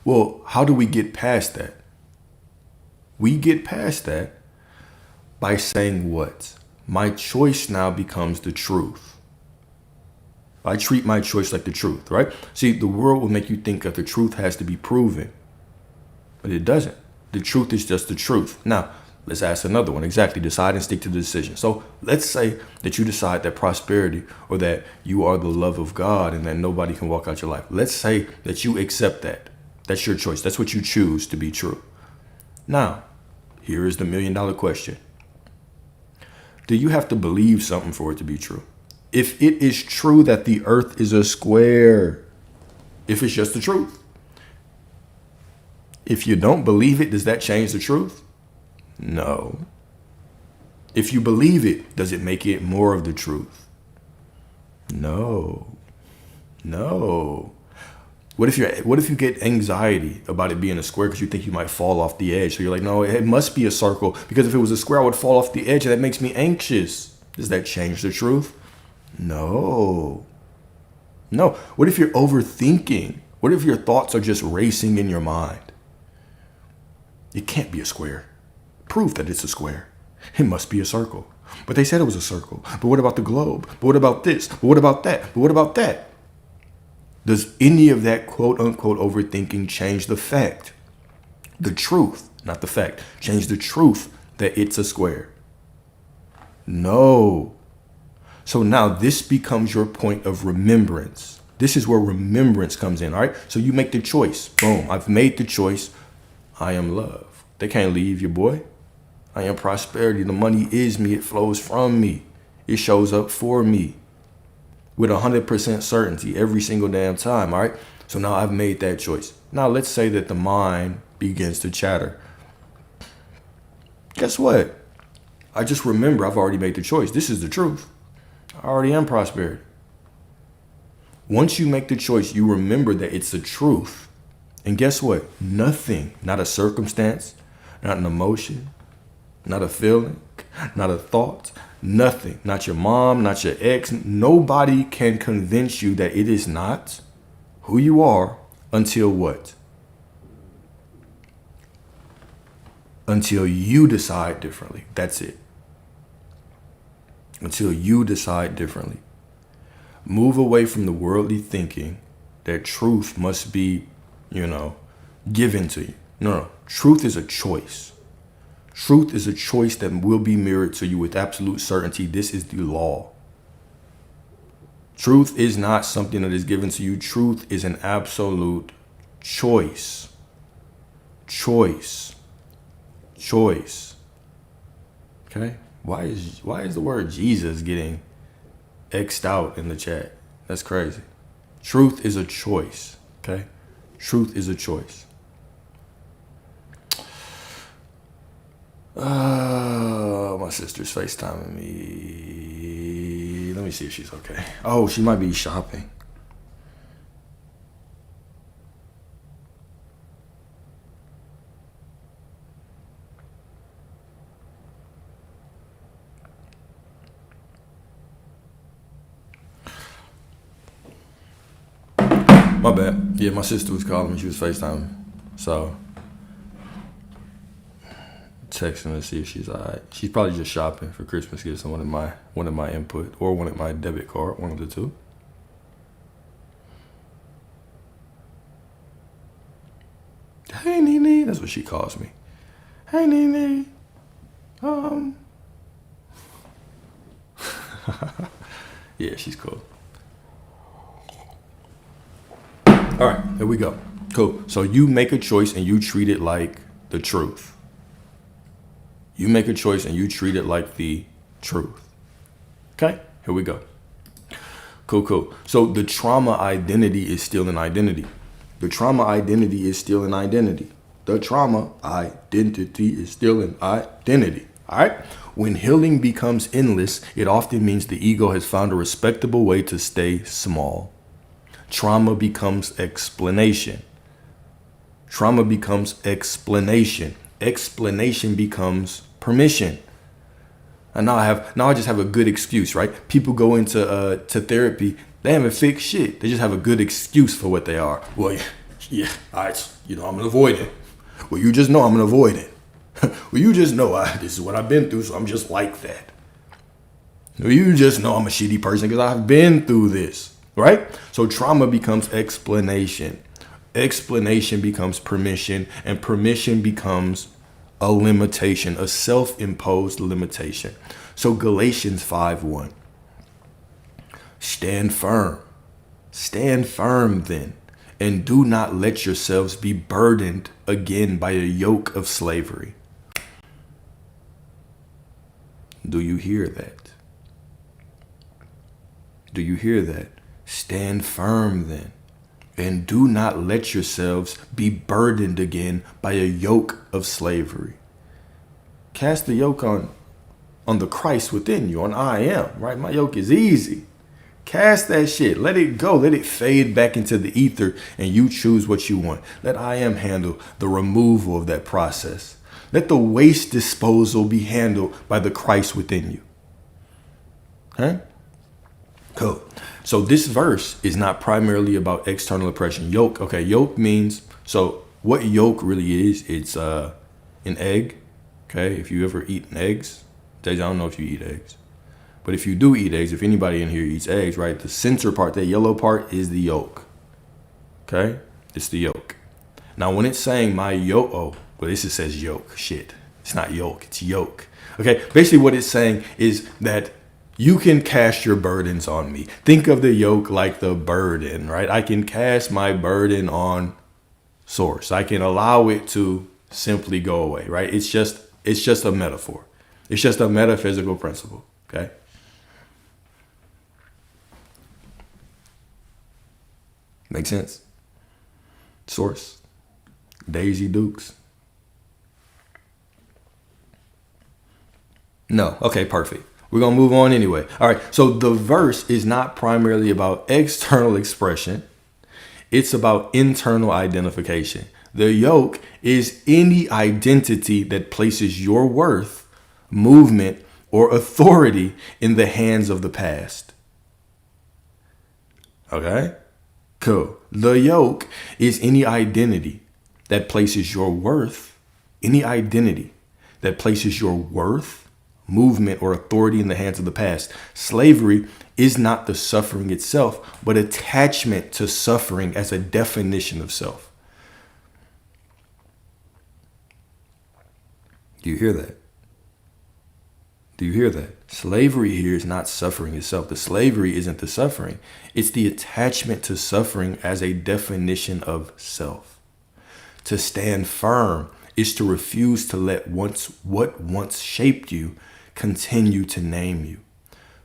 Well, how do we get past that? We get past that by saying what? My choice now becomes the truth. I treat my choice like the truth, right? See, the world will make you think that the truth has to be proven, but it doesn't. The truth is just the truth. Now, let's ask another one. Exactly. Decide and stick to the decision. So let's say that you decide that prosperity or that you are the love of God and that nobody can walk out your life. Let's say that you accept that. That's your choice. That's what you choose to be true. Now, here is the $1 million question. Do you have to believe something for it to be true? If it is true that the earth is a square, if it's just the truth, if you don't believe it, does that change the truth? No. If you believe it, does it make it more of the truth? No. What if you get anxiety about it being a square because you think you might fall off the edge? So you're like, no, it must be a circle because if it was a square, I would fall off the edge and that makes me anxious. Does that change the truth? No. What if you're overthinking? What if your thoughts are just racing in your mind? It can't be a square. Prove that it's a square. It must be a circle. But they said it was a circle. But what about the globe? But what about this? But what about that? But what about that? Does any of that quote unquote overthinking change the fact, the truth, not the fact, change the truth that it's a square? No. So now this becomes your point of remembrance. This is where remembrance comes in, all right? So you make the choice. Boom, I've made the choice. I am love. They can't leave you, boy. I am prosperity. The money is me. It flows from me. It shows up for me with 100% certainty every single damn time, all right? So now I've made that choice. Now let's say that the mind begins to chatter. Guess what? I just remember I've already made the choice. This is the truth. I already am prosperity. Once you make the choice, you remember that it's the truth. And guess what? Nothing, not a circumstance, not an emotion, not a feeling, not a thought, nothing, not your mom, not your ex. Nobody can convince you that it is not who you are until what? Until you decide differently. That's it. Until you decide differently. Move away from the worldly thinking that truth must be, given to you. No. Truth is a choice. Truth is a choice that will be mirrored to you with absolute certainty. This is the law. Truth is not something that is given to you. Truth is an absolute choice. Choice. Okay? Why is the word Jesus getting X'd out in the chat? That's crazy. Truth is a choice. Okay? Truth is a choice. My sister's FaceTiming me. Let me see if she's okay. Oh, she might be shopping. My bad. Yeah, my sister was calling me. She was FaceTiming. So, texting to see if she's alright. She's probably just shopping for Christmas gifts and wanted my input or wanted my debit card, one of the two. Hey Nene, that's what she calls me. Hey Nene, yeah, she's cool. All right, here we go. Cool. So you make a choice and you treat it like the truth. You make a choice and you treat it like the truth. Okay, here we go. Cool. So the trauma identity is still an identity. The trauma identity is still an identity. The trauma identity is still an identity. All right. When healing becomes endless, it often means the ego has found a respectable way to stay small. Trauma becomes explanation. Trauma becomes explanation. Explanation becomes permission. And now I just have a good excuse, right? People go into to therapy, they haven't fixed shit. They just have a good excuse for what they are. Well, yeah, I'm an avoidant. Well, you just know I'm an avoidant. Well, you just know this is what I've been through, so I'm just like that. Well, you just know I'm a shitty person because I've been through this, right? So trauma becomes explanation. Explanation becomes permission, and permission becomes a limitation, a self-imposed limitation. So Galatians 5:1. Stand firm then, and do not let yourselves be burdened again by a yoke of slavery. Do you hear that? Do you hear that? Stand firm then, and do not let yourselves be burdened again by a yoke of slavery. Cast the yoke on the Christ within you, on I am, right? My yoke is easy. Cast that shit. Let it go. Let it fade back into the ether, and you choose what you want. Let I am handle the removal of that process. Let the waste disposal be handled by the Christ within you. Huh? Cool. So this verse is not primarily about external oppression. Yoke. Okay. Yoke means, so what yoke really is, it's an egg. Okay. If you ever eaten eggs, I don't know if you eat eggs, but if you do eat eggs, if anybody in here eats eggs, right, the center part, that yellow part is the yolk. Okay. It's the yolk. Now, when it's saying my yolk, this just says yolk. Shit. It's not yolk. It's yolk. Okay. Basically what it's saying is that you can cast your burdens on me. Think of the yoke like the burden, right? I can cast my burden on source. I can allow it to simply go away, right? It's just a metaphor. It's just a metaphysical principle, okay? Make sense? Source. Daisy Dukes. No. Okay, perfect. We're going to move on anyway. All right. So the verse is not primarily about external expression. It's about internal identification. The yoke is any identity that places your worth, movement, or authority in the hands of the past. Okay? Cool. The yoke is any identity that places your worth, movement, or authority in the hands of the past. Slavery is not the suffering itself, but attachment to suffering as a definition of self. Do you hear that? Do you hear that? Slavery here is not suffering itself. The slavery isn't the suffering. It's the attachment to suffering as a definition of self. To stand firm is to refuse to let what once shaped you continue to name you.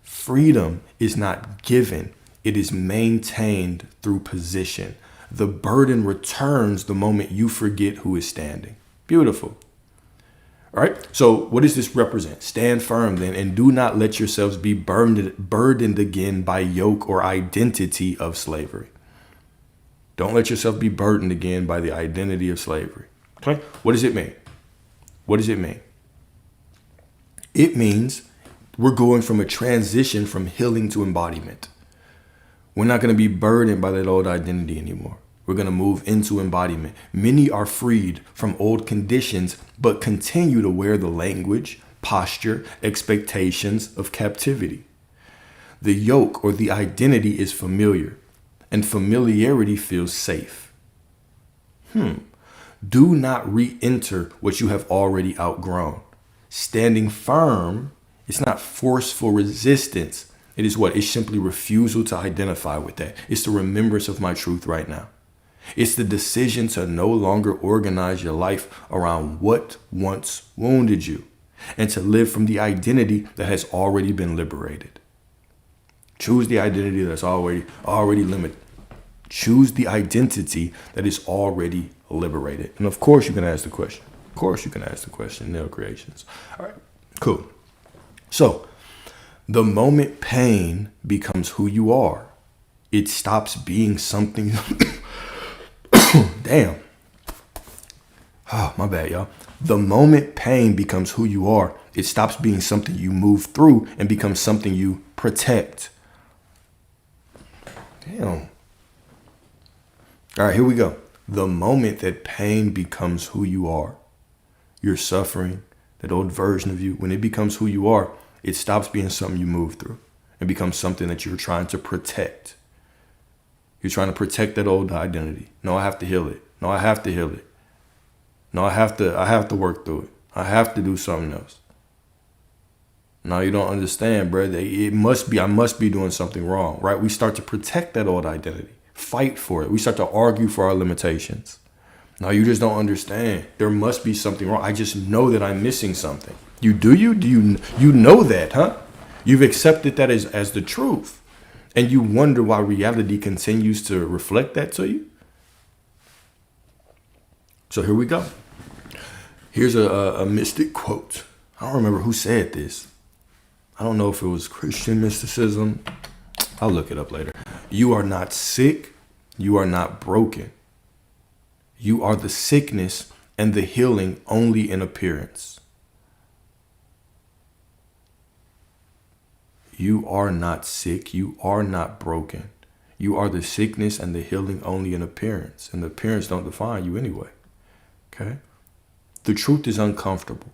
Freedom is not given, It is maintained through position. The burden returns the moment you forget who is standing. Beautiful. All right. So what does this represent? Stand firm then, and do not let yourselves be burdened again by yoke or identity of slavery. Don't let yourself be burdened again by the identity of slavery. Okay. What does it mean? What does it mean? It means we're going from a transition from healing to embodiment. We're not going to be burdened by that old identity anymore. We're going to move into embodiment. Many are freed from old conditions, but continue to wear the language, posture, expectations of captivity. The yoke or the identity is familiar, and familiarity feels safe. Do not re-enter what you have already outgrown. Standing firm, it's not forceful resistance. It is what? It's simply refusal to identify with that. It's the remembrance of my truth right now. It's the decision to no longer organize your life around what once wounded you and to live from the identity that has already been liberated. Choose the identity that's already limited. Choose the identity that is already liberated. And of course you can ask the question. Of course you can ask the question, Nail Creations. All right, cool. So the moment pain becomes who you are, it stops being something. Damn. Oh, my bad, y'all. The moment pain becomes who you are, it stops being something you move through and becomes something you protect. Damn. All right, here we go. The moment that pain becomes who you are, your suffering, that old version of you, when it becomes who you are, it stops being something you move through and becomes something that you're trying to protect. You're trying to protect that old identity. No, I have to heal it. No, I have to heal it. No, I have to work through it. I have to do something else. No, you don't understand, brother. I must be doing something wrong, right? We start to protect that old identity, fight for it. We start to argue for our limitations. No, you just don't understand. There must be something wrong. I just know that I'm missing something. You know that, huh? You've accepted that as the truth. And you wonder why reality continues to reflect that to you. So here we go. Here's a mystic quote. I don't remember who said this. I don't know if it was Christian mysticism. I'll look it up later. You are not sick. You are not broken. You are the sickness and the healing only in appearance. You are not sick. You are not broken. You are the sickness and the healing only in appearance. And the appearance don't define you anyway. Okay? The truth is uncomfortable.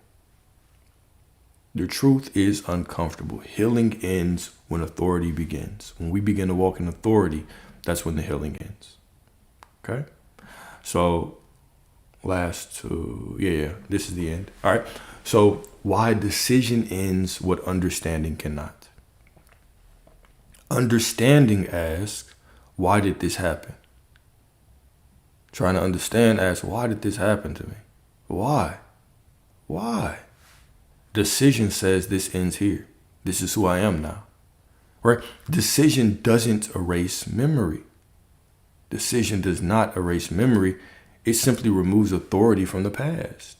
The truth is uncomfortable. Healing ends when authority begins. When we begin to walk in authority, that's when the healing ends. Okay? So this is the end. All right. So why decision ends what understanding cannot. Understanding asks, why did this happen? Trying to understand asks, why did this happen to me? Why? Why? Decision says this ends here. This is who I am now. Right? Decision doesn't erase memory. Decision does not erase memory. It simply removes authority from the past.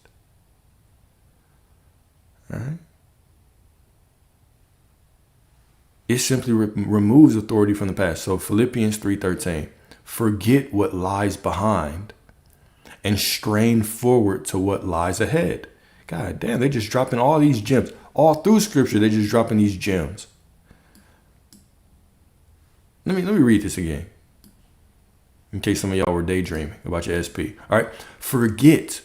All right? It simply removes authority from the past. So Philippians 3:13, forget what lies behind and strain forward to what lies ahead. God damn, they just dropping all these gems. All through scripture, they just dropping these gems. Let me read this again. In case some of y'all were daydreaming about your SP. All right. Forget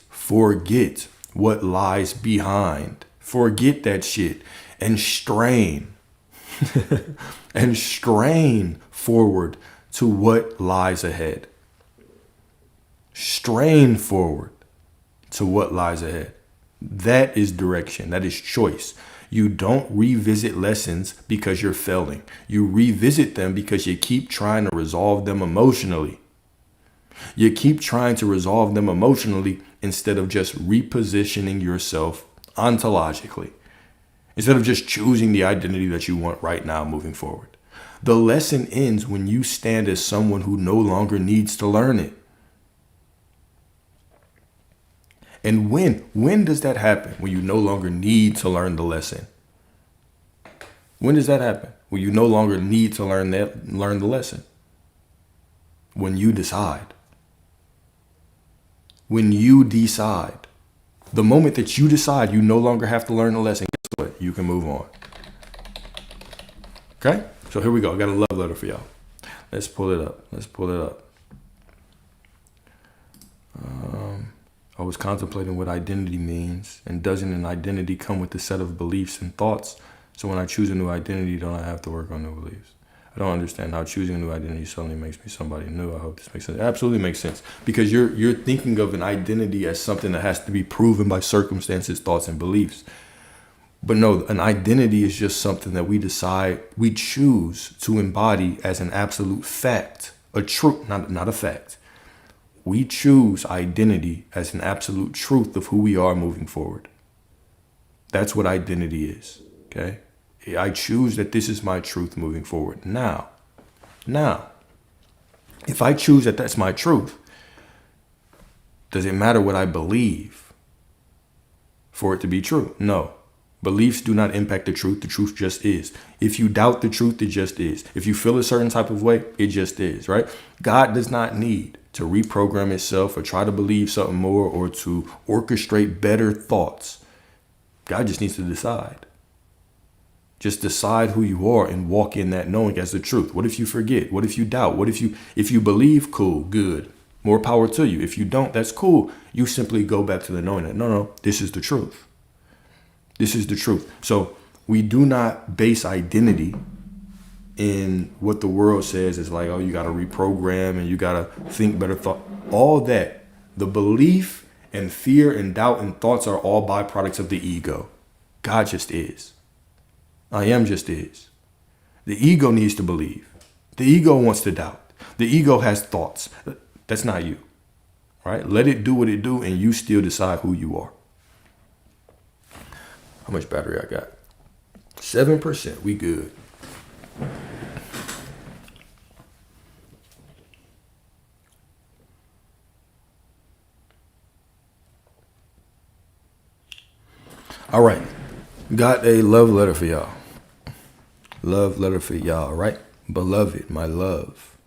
what lies behind. Forget that shit and strain. And strain forward to what lies ahead. Strain forward to what lies ahead. That is direction. That is choice. You don't revisit lessons because you're failing. You revisit them because you keep trying to resolve them emotionally. You keep trying to resolve them emotionally instead of just repositioning yourself ontologically. Instead of just choosing the identity that you want right now moving forward. The lesson ends when you stand as someone who no longer needs to learn it. And when does that happen? When you no longer need to learn the lesson. When does that happen? When you no longer need to learn the lesson. When you decide. When you decide. The moment that you decide you no longer have to learn the lesson, guess what? You can move on. Okay? So here we go. I got a love letter for y'all. Let's pull it up. I was contemplating what identity means, and doesn't an identity come with a set of beliefs and thoughts? So when I choose a new identity, don't I have to work on new beliefs? I don't understand how choosing a new identity suddenly makes me somebody new. I hope this makes sense. It absolutely makes sense, because you're thinking of an identity as something that has to be proven by circumstances, thoughts, and beliefs. But no, an identity is just something that we choose to embody as an absolute fact, a truth, not a fact. We choose identity as an absolute truth of who we are moving forward. That's what identity is, okay? I choose that this is my truth moving forward. Now, if I choose that that's my truth, does it matter what I believe for it to be true? No. Beliefs do not impact the truth. The truth just is. If you doubt the truth, it just is. If you feel a certain type of way, it just is, right? God does not need to reprogram itself or try to believe something more or to orchestrate better thoughts. God just needs to decide. Just decide who you are and walk in that knowing as the truth. What if you forget? What if you doubt? What if you believe? Cool, good. More power to you. If you don't, that's cool. You simply go back to the knowing that, no, this is the truth. This is the truth. So we do not base identity in what the world says is like, oh, you got to reprogram and you got to think better thought. All that, the belief and fear and doubt and thoughts are all byproducts of the ego. God just is. I am just is. The ego needs to believe. The ego wants to doubt. The ego has thoughts. That's not you, right? Let it do what it do and you still decide who you are. How much battery I got? 7%. We good. All right. Got a love letter for y'all. Love letter for y'all, right? Beloved, my love.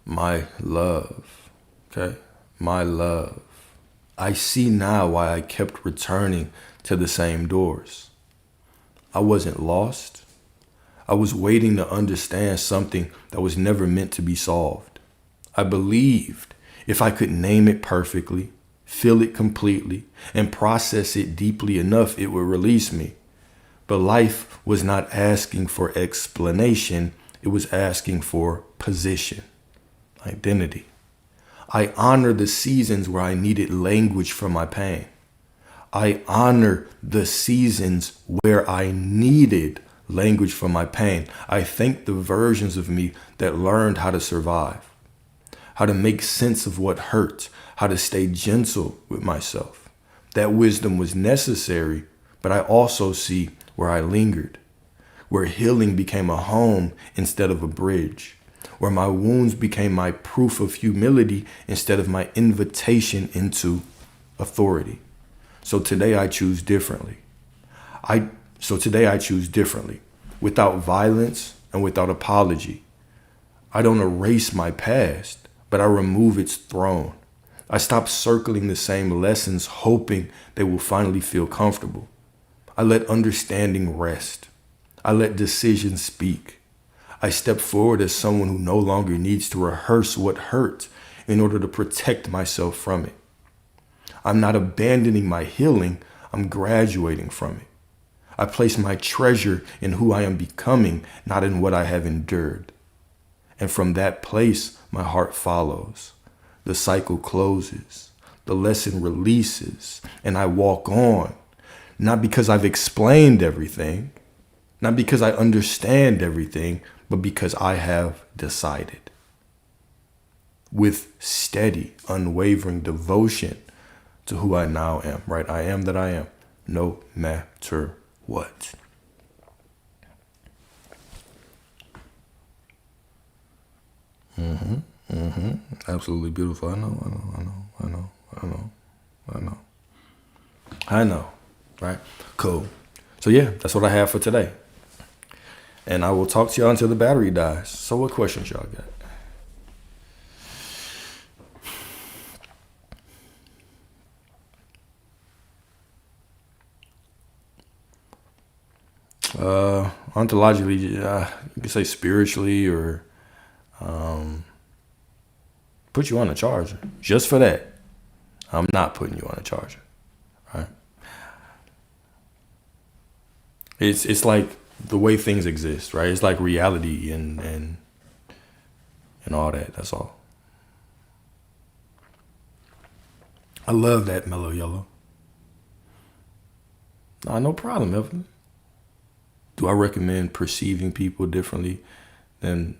My love. Okay? My love. I see now why I kept returning to the same doors. I wasn't lost. I was waiting to understand something that was never meant to be solved. I believed if I could name it perfectly, feel it completely, and process it deeply enough, it would release me. But life was not asking for explanation. It was asking for position, identity. I honor the seasons where I needed language for my pain. I honor the seasons where I needed language for my pain. I thank the versions of me that learned how to survive, how to make sense of what hurt, how to stay gentle with myself. That wisdom was necessary, but I also see where I lingered, where healing became a home instead of a bridge, where my wounds became my proof of humility instead of my invitation into authority. So today I choose differently. Without violence and without apology. I don't erase my past, but I remove its throne. I stop circling the same lessons, hoping they will finally feel comfortable. I let understanding rest. I let decision speak. I step forward as someone who no longer needs to rehearse what hurt in order to protect myself from it. I'm not abandoning my healing, I'm graduating from it. I place my treasure in who I am becoming, not in what I have endured. And from that place, my heart follows. The cycle closes, the lesson releases, and I walk on. Not because I've explained everything, not because I understand everything, but because I have decided. With steady, unwavering devotion to who I now am, right? I am that I am, no matter what. Absolutely beautiful. I know. Right? Cool. So yeah, that's what I have for today. And I will talk to y'all until the battery dies. So what questions y'all got? Ontologically, you could say spiritually, or put you on a charger. Just for that, I'm not putting you on a charger. Right? It's like the way things exist, right? It's like reality and all that. That's all. I love that mellow yellow. No problem, Evelyn. Do I recommend perceiving people differently than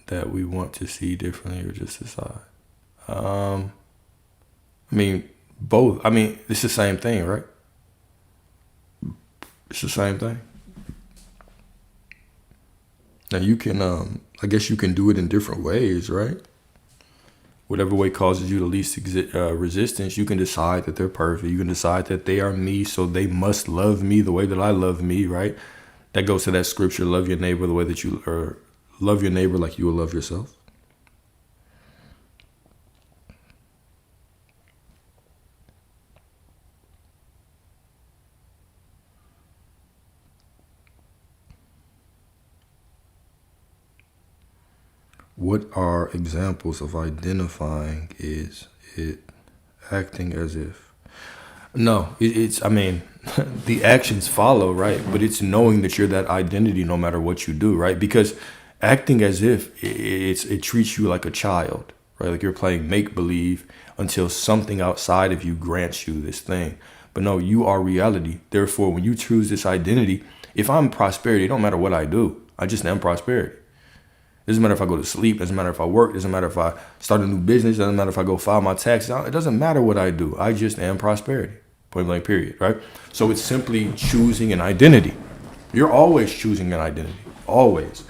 that we want to see differently, or just decide? I mean, both. I mean, it's the same thing, right? It's the same thing. Now you can, I guess you can do it in different ways, right? Whatever way causes you the least resistance, you can decide that they're perfect. You can decide that they are me, so they must love me the way that I love me, right? That goes to that scripture, love your neighbor the way that you, or love your neighbor like you will love yourself. What are examples of identifying is it acting as if? No, it's, I mean, the actions follow, right? But it's knowing that you're that identity no matter what you do, right? Because acting as if, it treats you like a child, right? Like you're playing make believe until something outside of you grants you this thing. But no, you are reality. Therefore, when you choose this identity, if I'm prosperity, it don't matter what I do. I just am prosperity. Doesn't matter if I go to sleep. Doesn't matter if I work. Doesn't matter if I start a new business. Doesn't matter if I go file my taxes. It doesn't matter what I do. I just am prosperity. Point blank, period. Right? So it's simply choosing an identity. You're always choosing an identity. Always.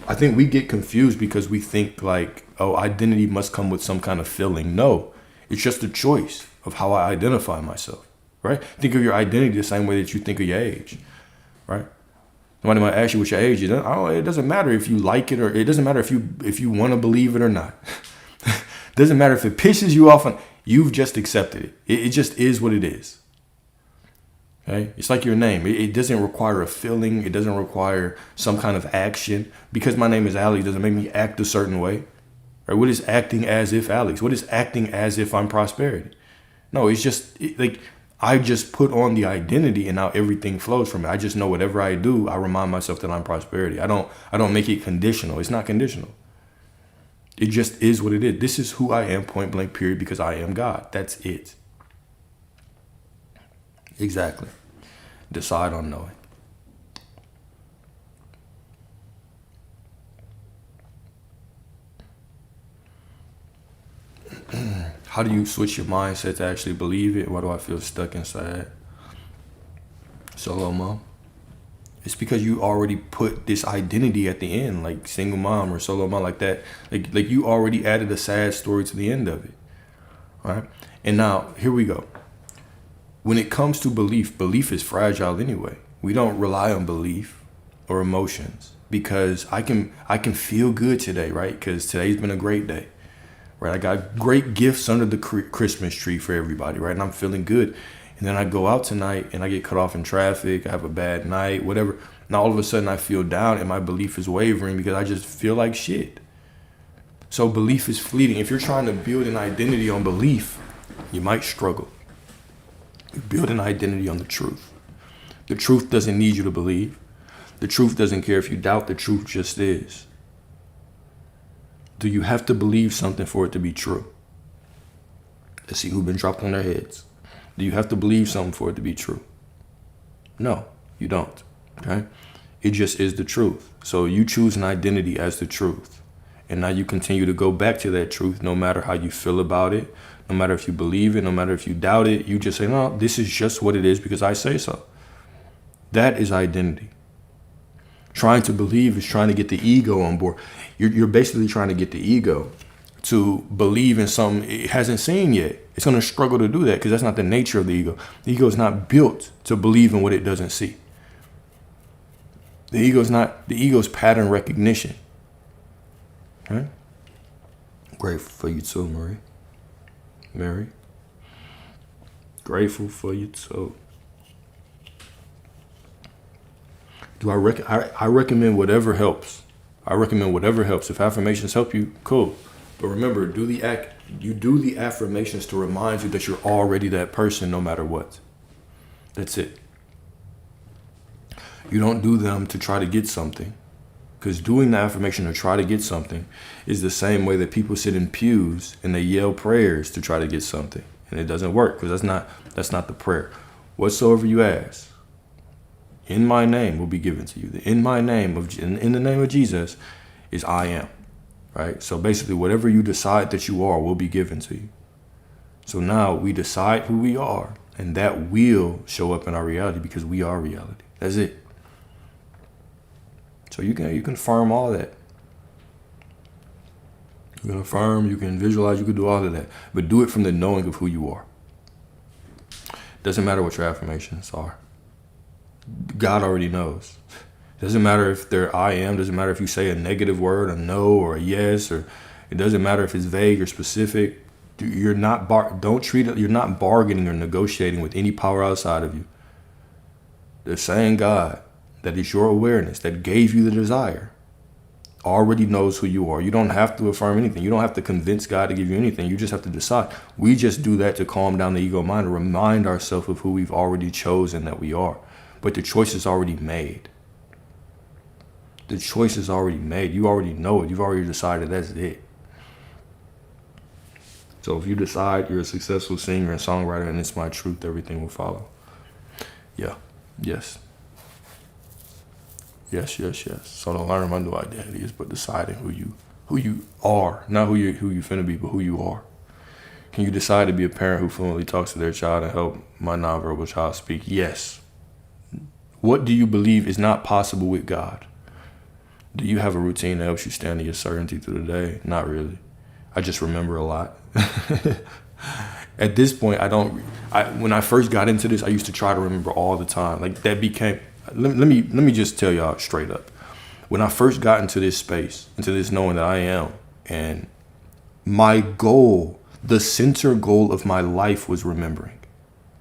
I think we get confused because we think like, oh, identity must come with some kind of feeling. No, it's just a choice of how I identify myself. Right? Think of your identity the same way that you think of your age. Right? Somebody might ask you what your age is. It doesn't matter if you like it, or it doesn't matter if you want to believe it or not. It doesn't matter if it pisses you off. You've just accepted it. It just is what it is. Okay? It's like your name. It doesn't require a feeling. It doesn't require some kind of action. Because my name is Alex doesn't make me act a certain way. Right? What is acting as if Alex? What is acting as if I'm prosperity? No, it's just like I just put on the identity and now everything flows from it. I just know whatever I do, I remind myself that I'm prosperity. I don't make it conditional. It's not conditional. It just is what it is. This is who I am, point blank, period, because I am God. That's it. Exactly. Decide on knowing. How do you switch your mindset to actually believe it? Why do I feel stuck inside? Solo mom. It's because you already put this identity at the end, like single mom or solo mom, like that. Like you already added a sad story to the end of it. All right. And now here we go. When it comes to belief is fragile anyway. We don't rely on belief or emotions because I can feel good today, right? Because today's been a great day. Right, I got great gifts under the Christmas tree for everybody, right? And I'm feeling good. And then I go out tonight and I get cut off in traffic. I have a bad night, whatever. Now all of a sudden I feel down and my belief is wavering because I just feel like shit. So belief is fleeting. If you're trying to build an identity on belief, you might struggle. You build an identity on the truth. The truth doesn't need you to believe. The truth doesn't care if you doubt. The truth just is. Do you have to believe something for it to be true? Let's see who's been dropped on their heads. Do you have to believe something for it to be true? No, you don't. Okay? It just is the truth. So you choose an identity as the truth. And now you continue to go back to that truth no matter how you feel about it, no matter if you believe it, no matter if you doubt it. You just say, no, this is just what it is because I say so. That is identity. Trying to believe is trying to get the ego on board. You're basically trying to get the ego to believe in something it hasn't seen yet. It's going to struggle to do that because that's not the nature of the ego. The ego is not built to believe in what it doesn't see. The ego's pattern recognition. Right? Grateful for you too, Marie. Mary. Grateful for you too. I recommend whatever helps. I recommend whatever helps. If affirmations help you, cool. But remember, you do the affirmations to remind you that you're already that person no matter what. That's it. You don't do them to try to get something. Because doing the affirmation to try to get something is the same way that people sit in pews and they yell prayers to try to get something. And it doesn't work because that's not the prayer. Whatsoever you ask, in my name will be given to you. The in my name, in the name of Jesus, is I am. Right? So basically, whatever you decide that you are will be given to you. So now we decide who we are, and that will show up in our reality because we are reality. That's it. So you can affirm all that. You can affirm, you can visualize, you can do all of that. But do it from the knowing of who you are. Doesn't matter what your affirmations are. God already knows. Doesn't matter if they're I am, doesn't matter if you say a negative word, a no or a yes, or it doesn't matter if it's vague or specific. You're not you're not bargaining or negotiating with any power outside of you. The same God that is your awareness, that gave you the desire, already knows who you are. You don't have to affirm anything. You don't have to convince God to give you anything. You just have to decide. We just do that to calm down the ego mind and remind ourselves of who we've already chosen that we are. But the choice is already made. The choice is already made. You already know it. You've already decided that's it. So if you decide you're a successful singer and songwriter and it's my truth, everything will follow. Yeah. Yes. Yes. So to learn my new identity is but deciding who you are, not who you finna be, but who you are. Can you decide to be a parent who fluently talks to their child and help my nonverbal child speak? Yes. What do you believe is not possible with God? Do you have a routine that helps you stand in your certainty through the day? Not really. I just remember a lot. At this point, when I first got into this, I used to try to remember all the time. Like that became, let me just tell y'all straight up. When I first got into this space, into this knowing that I am, and my goal, the center goal of my life was remembering.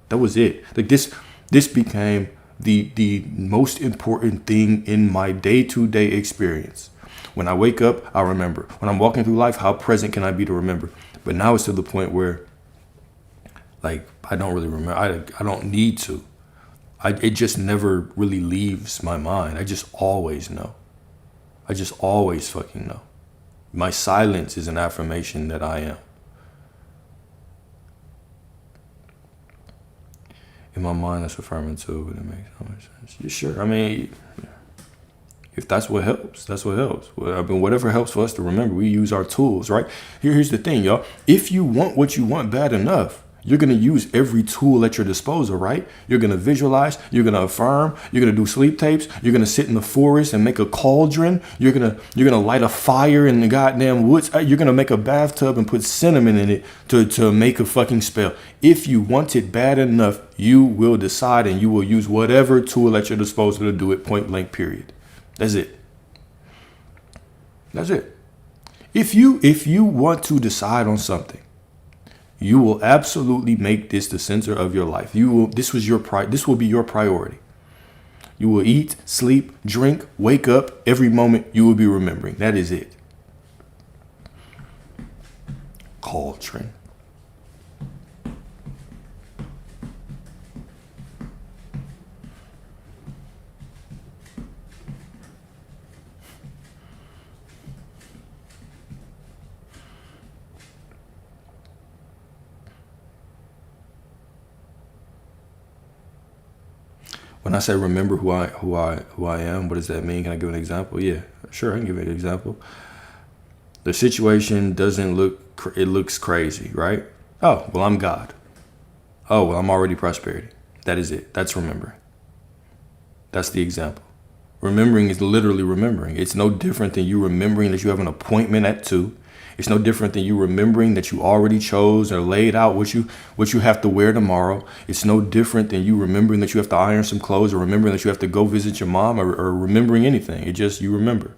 That was it. Like this became the most important thing in my day-to-day experience. When I wake up, I remember. When I'm walking through life, how present can I be to remember? But now it's to the point where, like, I don't really remember. I don't need to. It just never really leaves my mind. I just always know. I just always fucking know. My silence is an affirmation that I am. In my mind, that's affirming too, but it makes so much sense. Yeah, sure. I mean, if that's what helps, that's what helps. Well, I mean, whatever helps for us to remember, we use our tools, right? Here's the thing, y'all. If you want what you want bad enough, you're going to use every tool at your disposal, right? You're going to visualize, you're going to affirm, you're going to do sleep tapes, you're going to sit in the forest and make a cauldron, you're going to light a fire in the goddamn woods, you're going to make a bathtub and put cinnamon in it to make a fucking spell. If you want it bad enough, you will decide and you will use whatever tool at your disposal to do it, point blank, period. That's it. That's it. If you want to decide on something, you will absolutely make this the center of your life. This will be your priority. You will eat, sleep, drink, wake up. Every moment you will be remembering. That is it. Cauldron. When I say remember who I am, what does that mean? Can I give an example? Yeah, sure, I can give an example. The situation it looks crazy, right? Oh, well, I'm God. Oh, well, I'm already prosperity. That is it. That's remembering. That's the example, Remembering is literally remembering. It's no different than you remembering that you have an appointment at 2. It's no different than you remembering that you already chose or laid out what you have to wear tomorrow. It's no different than you remembering that you have to iron some clothes, or remembering that you have to go visit your mom, or remembering anything. It just, you remember.